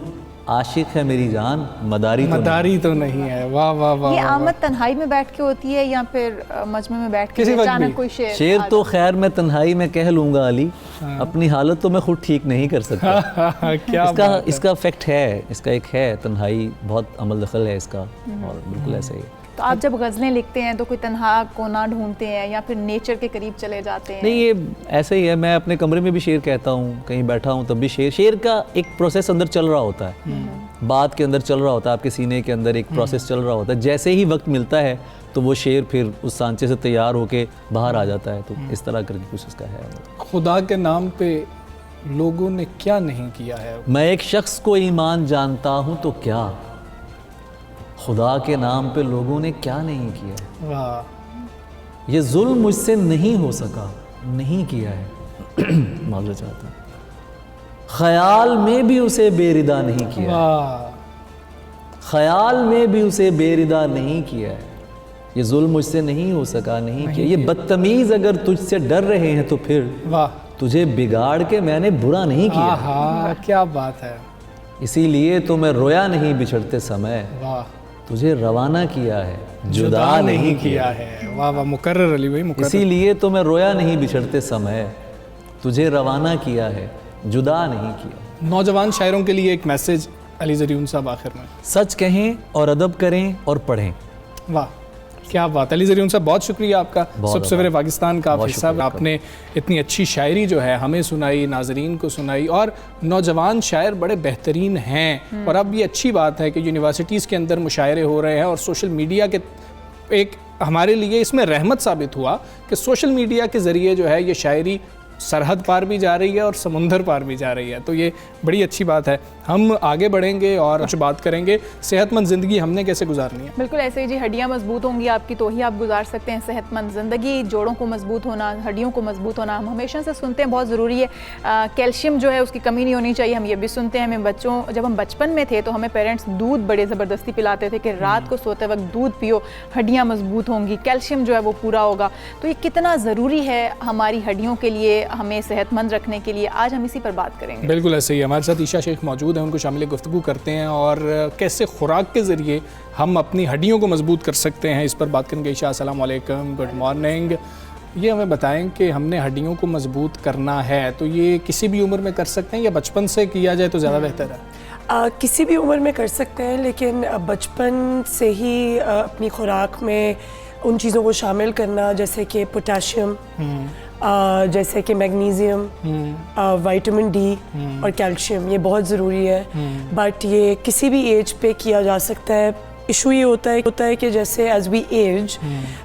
आशिक है मेरी जान मदारी तो नहीं है। वाह वाह वाह। ये आमद तन्हाई में बैठ के होती है या फिर मजमे में बैठ के अचानक कोई शेर तो खैर मैं तन्हाई में कह लूँगा अली, अपनी हालत तो मैं खुद ठीक नहीं कर सकता। क्या इसका फैक्ट है, इसका एक है, तन्हाई बहुत अमल दखल है इसका, और बिल्कुल ऐसा ही है। तो आप जब गज़लें लिखते हैं तो कोई तन्हा कोना ढूंढते हैं या फिर नेचर के करीब चले जाते हैं? नहीं, ये ऐसा ही है। मैं अपने कमरे में भी शेर कहता हूँ, कहीं बैठा हूँ तब भी शेर का एक प्रोसेस अंदर चल रहा होता है, बात के अंदर चल रहा होता है, आपके सीने के अंदर एक प्रोसेस चल रहा होता है। जैसे ही वक्त मिलता है तो वो शेर फिर उस सांचे से तैयार होके बाहर आ जाता है। तो इस तरह करके कुछ उसका है। खुदा के नाम पे लोगों ने क्या नहीं किया है। मैं एक शख्स को ईमान जानता हूँ तो क्या, खुदा के नाम पे लोगों ने क्या नहीं किया। वाह। ये जुल्म मुझसे नहीं हो सका, नहीं किया है मालूम चाहता हूँ, ख्याल में भी उसे बेरिदा नहीं किया, ख्याल में भी उसे बेरिदा नहीं किया है। ये जुल्म मुझसे नहीं हो सका, नहीं किया। ये बदतमीज अगर तुझसे डर रहे हैं तो फिर वाह, तुझे बिगाड़ के मैंने बुरा नहीं किया। क्या बात है। इसीलिए तो मैं रोया नहीं बिछड़ते समय, वाह, तुझे रवाना किया है जुदा नहीं किया है। वाह वाह, मुकर्रर अली भाई, मुकर्रर। इसीलिए तो मैं रोया नहीं बिछड़ते समय, तुझे रवाना किया है जुदा नहीं किया। नौजवान शायरों के लिए एक मैसेज अली ज़रियून साहब आखिर में। सच कहें और अदब करें और पढ़ें। वाह, क्या बात। अली ज़रियून साहब बहुत शुक्रिया आपका, सब सवेरे पाकिस्तान का आप हिस्सा। आपने इतनी अच्छी शायरी जो है हमें सुनाई, नाजरीन को सुनाई, और नौजवान शायर बड़े बेहतरीन हैं। और अब ये अच्छी बात है कि यूनिवर्सिटीज़ के अंदर मुशायरे हो रहे हैं और सोशल मीडिया के एक हमारे लिए इसमें रहमत साबित हुआ कि सोशल मीडिया के ज़रिए जो है ये शायरी सरहद पार भी जा रही है और समुंदर पार भी जा रही है। तो ये बड़ी अच्छी बात है। हम आगे बढ़ेंगे और कुछ बात करेंगे सेहतमंद ज़िंदगी हमने कैसे गुजारनी है। बिल्कुल ऐसे ही जी, हड्डियाँ मजबूत होंगी आपकी तो ही आप गुजार सकते हैं सेहतमंद ज़िंदगी। जोड़ों को मजबूत होना, हड्डियों को मजबूत होना हम हमेशा से सुनते हैं, बहुत ज़रूरी है। कैल्शियम जो है उसकी कमी नहीं होनी चाहिए, हम ये भी सुनते हैं। हमें बच्चों, जब हम बचपन में थे तो हमें पेरेंट्स दूध बड़े ज़बरदस्ती पिलाते थे कि रात को सोते वक्त दूध पियो, हड्डियाँ मजबूत होंगी, कैल्शियम जो है वो पूरा होगा। तो ये कितना ज़रूरी है हमारी हड्डियों के लिए, हमें सेहतमंद रखने के लिए। आज हम इसी पर बात करेंगे। बिल्कुल ऐसे ही। हमारे साथ ईशा शेख मौजूद हैं, उनको शामिल गुफ्तगू करते हैं और कैसे खुराक के ज़रिए हम अपनी हड्डियों को मजबूत कर सकते हैं, इस पर बात करेंगे। ईशा, अस्सलाम वालेकुम, गुड मॉर्निंग। ये हमें बताएं कि हमने हड्डियों को मजबूत करना है तो ये किसी भी उम्र में कर सकते हैं या बचपन से किया जाए तो ज़्यादा बेहतर है? किसी भी उम्र में कर सकते हैं, लेकिन बचपन से ही अपनी खुराक में उन चीज़ों को शामिल करना, जैसे कि पोटेशियम, जैसे कि मैग्नीशियम, विटामिन डी और कैल्शियम, ये बहुत ज़रूरी है। बट ये किसी भी एज पे किया जा सकता है। इशू ये होता है कि जैसे एज वी एज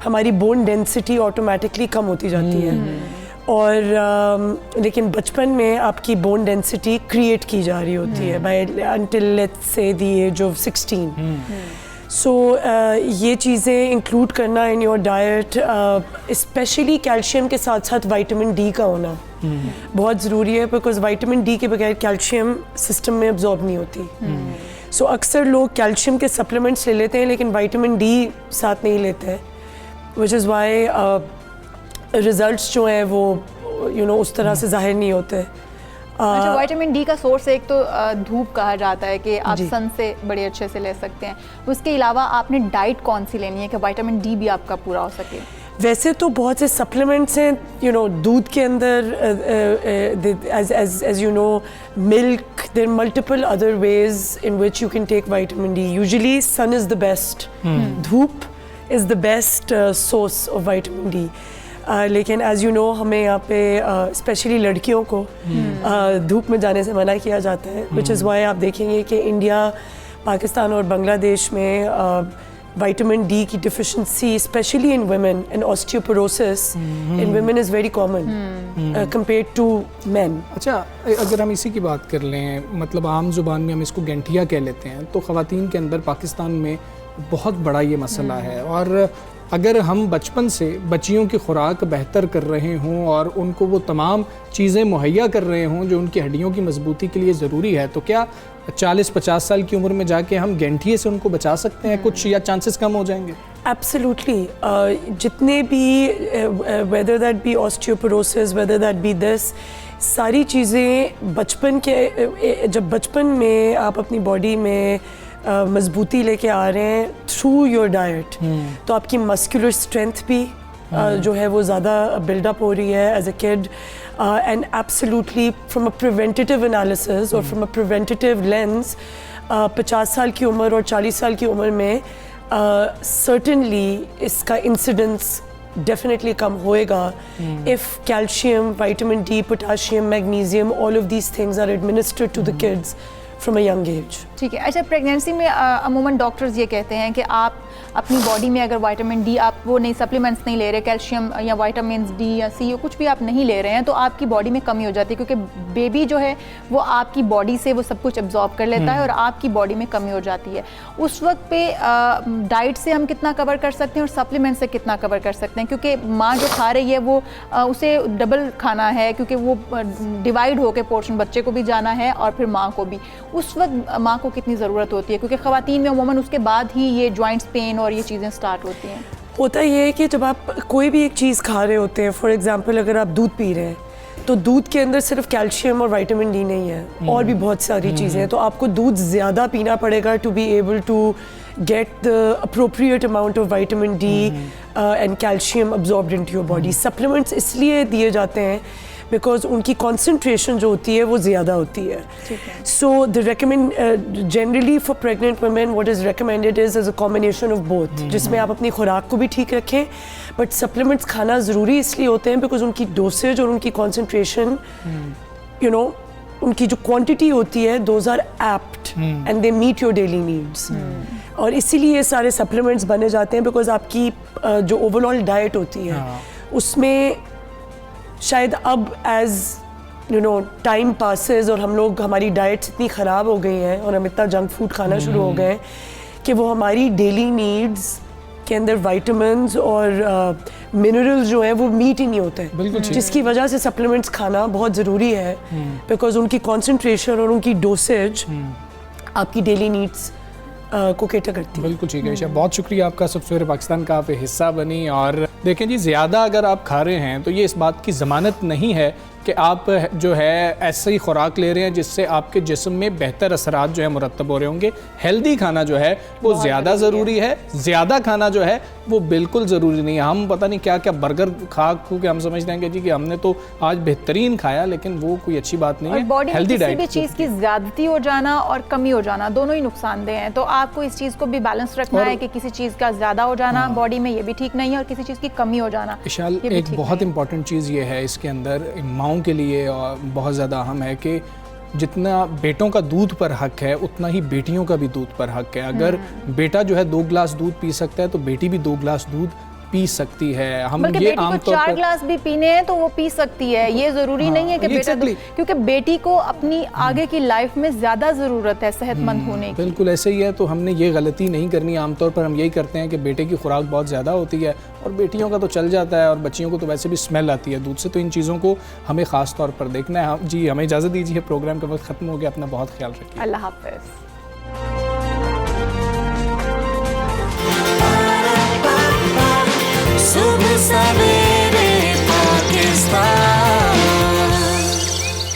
हमारी बोन डेंसिटी ऑटोमेटिकली कम होती जाती है, और लेकिन बचपन में आपकी बोन डेंसिटी क्रिएट की जा रही होती है by until let's say the age of 16। So ये चीज़ें इंक्लूड करना in your diet, especially calcium के साथ साथ विटामिन डी का होना बहुत ज़रूरी है, बिकॉज विटामिन डी के बगैर कैल्शियम सिस्टम में अब्जॉर्ब नहीं होती। सो अक्सर लोग कैल्शियम के सप्लीमेंट्स ले लेते हैं लेकिन विटामिन डी साथ नहीं लेते हैं, विच इज़ वाई रिजल्ट्स जो हैं वो उस तरह से जाहिर नहीं होते। अच्छा, विटामिन डी का सोर्स एक तो धूप कहा जाता है कि आप सन से बड़े अच्छे से ले सकते हैं। उसके अलावा आपने डाइट कौन सी लेनी है कि विटामिन डी भी आपका पूरा हो सके? वैसे तो बहुत से सप्लीमेंट्स हैं, दूध के अंदर, as you know, milk, there are multiple other ways in which you can take vitamin D. Usually sun is the best. धूप is the best source of vitamin D. लेकिन एज यू नो हमें यहाँ पे specially लड़कियों को धूप में जाने से मना किया जाता है, विच इज़ वाई आप देखेंगे कि इंडिया, पाकिस्तान और बांग्लादेश में विटामिन डी की deficiency especially in women and osteoporosis in women is very common compared to man. अच्छा, अगर हम इसी की बात कर लें, मतलब आम जुबान में हम इसको गैंठिया कह लेते हैं, तो ख़वातीन के अंदर पाकिस्तान में बहुत बड़ा ये मसला है। और अगर हम बचपन से बच्चियों की खुराक बेहतर कर रहे हों और उनको वो तमाम चीज़ें मुहैया कर रहे हों जो उनकी हड्डियों की मजबूती के लिए ज़रूरी है, तो क्या 40-50 साल की उम्र में जाके हम गैंठिए से उनको बचा सकते हैं कुछ, या चांसेस कम हो जाएंगे? एब्सोल्युटली। जितने भी whether that be osteoporosis, whether that be this, सारी चीज़ें बचपन के, जब बचपन में आप अपनी बॉडी में मजबूती लेके आ रहे हैं थ्रू योर डाइट, तो आपकी मस्कुलर स्ट्रेंथ भी जो है वो ज़्यादा बिल्डअप हो रही है as a kid, and absolutely from a preventive analysis और फ्रॉम अ प्रिवेंटिव लेंस 50 साल की उम्र और 40 साल की उम्र में सर्टेनली इसका इंसिडेंस डेफिनेटली कम होएगा if calcium, vitamin D, potassium, magnesium, all of these things are administered to the kids from a young age. ठीक है। अच्छा, प्रेगनेंसी में अमूमन डॉक्टर्स ये कहते हैं कि आप अपनी बॉडी में अगर विटामिन डी, आप वो नहीं सप्लीमेंट्स नहीं ले रहे, कैल्शियम या विटामिन डी या सी या कुछ भी आप नहीं ले रहे हैं, तो आपकी बॉडी में कमी हो जाती है, क्योंकि बेबी जो है वो आपकी बॉडी से वो सब कुछ एब्जॉर्ब कर लेता है और आपकी बॉडी में कमी हो जाती है। उस वक्त पे डाइट से हम कितना कवर कर सकते हैं और सप्लीमेंट से कितना कवर कर सकते हैं? क्योंकि माँ जो खा रही है वो उसे डबल खाना है, क्योंकि वो डिवाइड होकर पोर्शन बच्चे को भी जाना है और फिर माँ को भी। उस वक्त माँ को कितनी ज़रूरत होती है, क्योंकि ख़वातीन में अमूमन उसके बाद ही ये जॉइंट्स पेन और ये चीज़ें स्टार्ट होती हैं? होता ये है कि जब आप कोई भी एक चीज़ खा रहे होते हैं, फॉर एग्जांपल अगर आप दूध पी रहे हैं, तो दूध के अंदर सिर्फ कैल्शियम और विटामिन डी नहीं है, और भी बहुत सारी चीज़ें हैं, तो आपको दूध ज़्यादा पीना पड़ेगा to be able to get the appropriate amount of vitamin D and calcium absorbed into your body. Supplements इसलिए दिए जाते हैं because उनकी concentration जो होती है वो ज़्यादा होती है। So the generally for pregnant women what is recommended is as a combination of both, जिसमें आप अपनी खुराक को भी ठीक रखें, but supplements खाना ज़रूरी इसलिए होते हैं because उनकी dosage और उनकी concentration, उनकी जो quantity होती है, those are apt and they meet your daily needs. और इसीलिए ये सारे सप्लीमेंट्स बने जाते हैं, बिकॉज आपकी जो ओवरऑल डाइट होती है उसमें शायद अब एज टाइम पासेस और हम लोग, हमारी डाइट्स इतनी ख़राब हो गई हैं और हम इतना जंक फूड खाना शुरू हो गए हैं कि वो हमारी डेली नीड्स के अंदर विटामिन्स और मिनरल्स जो हैं वो मीट ही नहीं होते हैं, जिसकी वजह से सप्लीमेंट्स खाना बहुत ज़रूरी है, बिकॉज उनकी कॉन्सेंट्रेशन और उनकी डोसेज आपकी डेली नीड्स को केटर करती है। बिल्कुल ठीक है ईशा, बहुत शुक्रिया आपका। सब सवेरे पाकिस्तान का आप हिस्सा बनी। और देखें जी, ज़्यादा अगर आप खा रहे हैं तो ये इस बात की ज़मानत नहीं है कि आप जो है ऐसी खुराक ले रहे हैं जिससे आपके जिस्म में बेहतर असरात जो है मुरतब हो रहे होंगे। हेल्दी खाना जो है वो ज़्यादा ज़रूरी है, ज़्यादा खाना जो है वो बिल्कुल ज़रूरी नहीं है। हम पता नहीं क्या क्या बर्गर खा के हम समझते हैं कि जी कि हमने तो आज बेहतरीन खाया, लेकिन वो कोई अच्छी बात नहीं है। बॉडी में हेल्दी किसी डाइट भी चीज़ की ज़्यादती हो जाना और कमी हो जाना दोनों ही नुकसानदेह हैं, तो आपको इस चीज़ को भी बैलेंस रखना है कि किसी चीज़ का ज़्यादा हो जाना बॉडी में ये भी ठीक नहीं है और किसी चीज़ की कमी हो जाना विशाल, एक बहुत इंपॉर्टेंट चीज़ ये है इसके अंदर माओं के लिए और बहुत ज़्यादा अहम है कि जितना बेटों का दूध पर हक है उतना ही बेटियों का भी दूध पर हक है। अगर बेटा जो है 2 गिलास दूध पी सकता है तो बेटी भी 2 गिलास दूध पी सकती है। हम बल्कि ये बेटी को आमतौर 4 पर गिलास भी पीने हैं तो वो पी सकती है, ये ज़रूरी नहीं है कि बेटा क्योंकि बेटी को अपनी आगे की लाइफ में ज़्यादा ज़रूरत है सेहतमंद होने की। बिल्कुल ऐसे ही है, तो हमने ये गलती नहीं करनी। आमतौर पर हम यही करते हैं कि बेटे की खुराक बहुत ज़्यादा होती है और बेटियों का तो चल जाता है और बच्चियों को तो वैसे भी स्मेल आती है दूध से, तो इन चीज़ों को हमें ख़ास तौर पर देखना है। जी हमें इजाज़त दीजिए, प्रोग्राम का वक्त ख़त्म हो गया, अपना बहुत ख्याल रखिए, अल्लाह हाफ़िज़।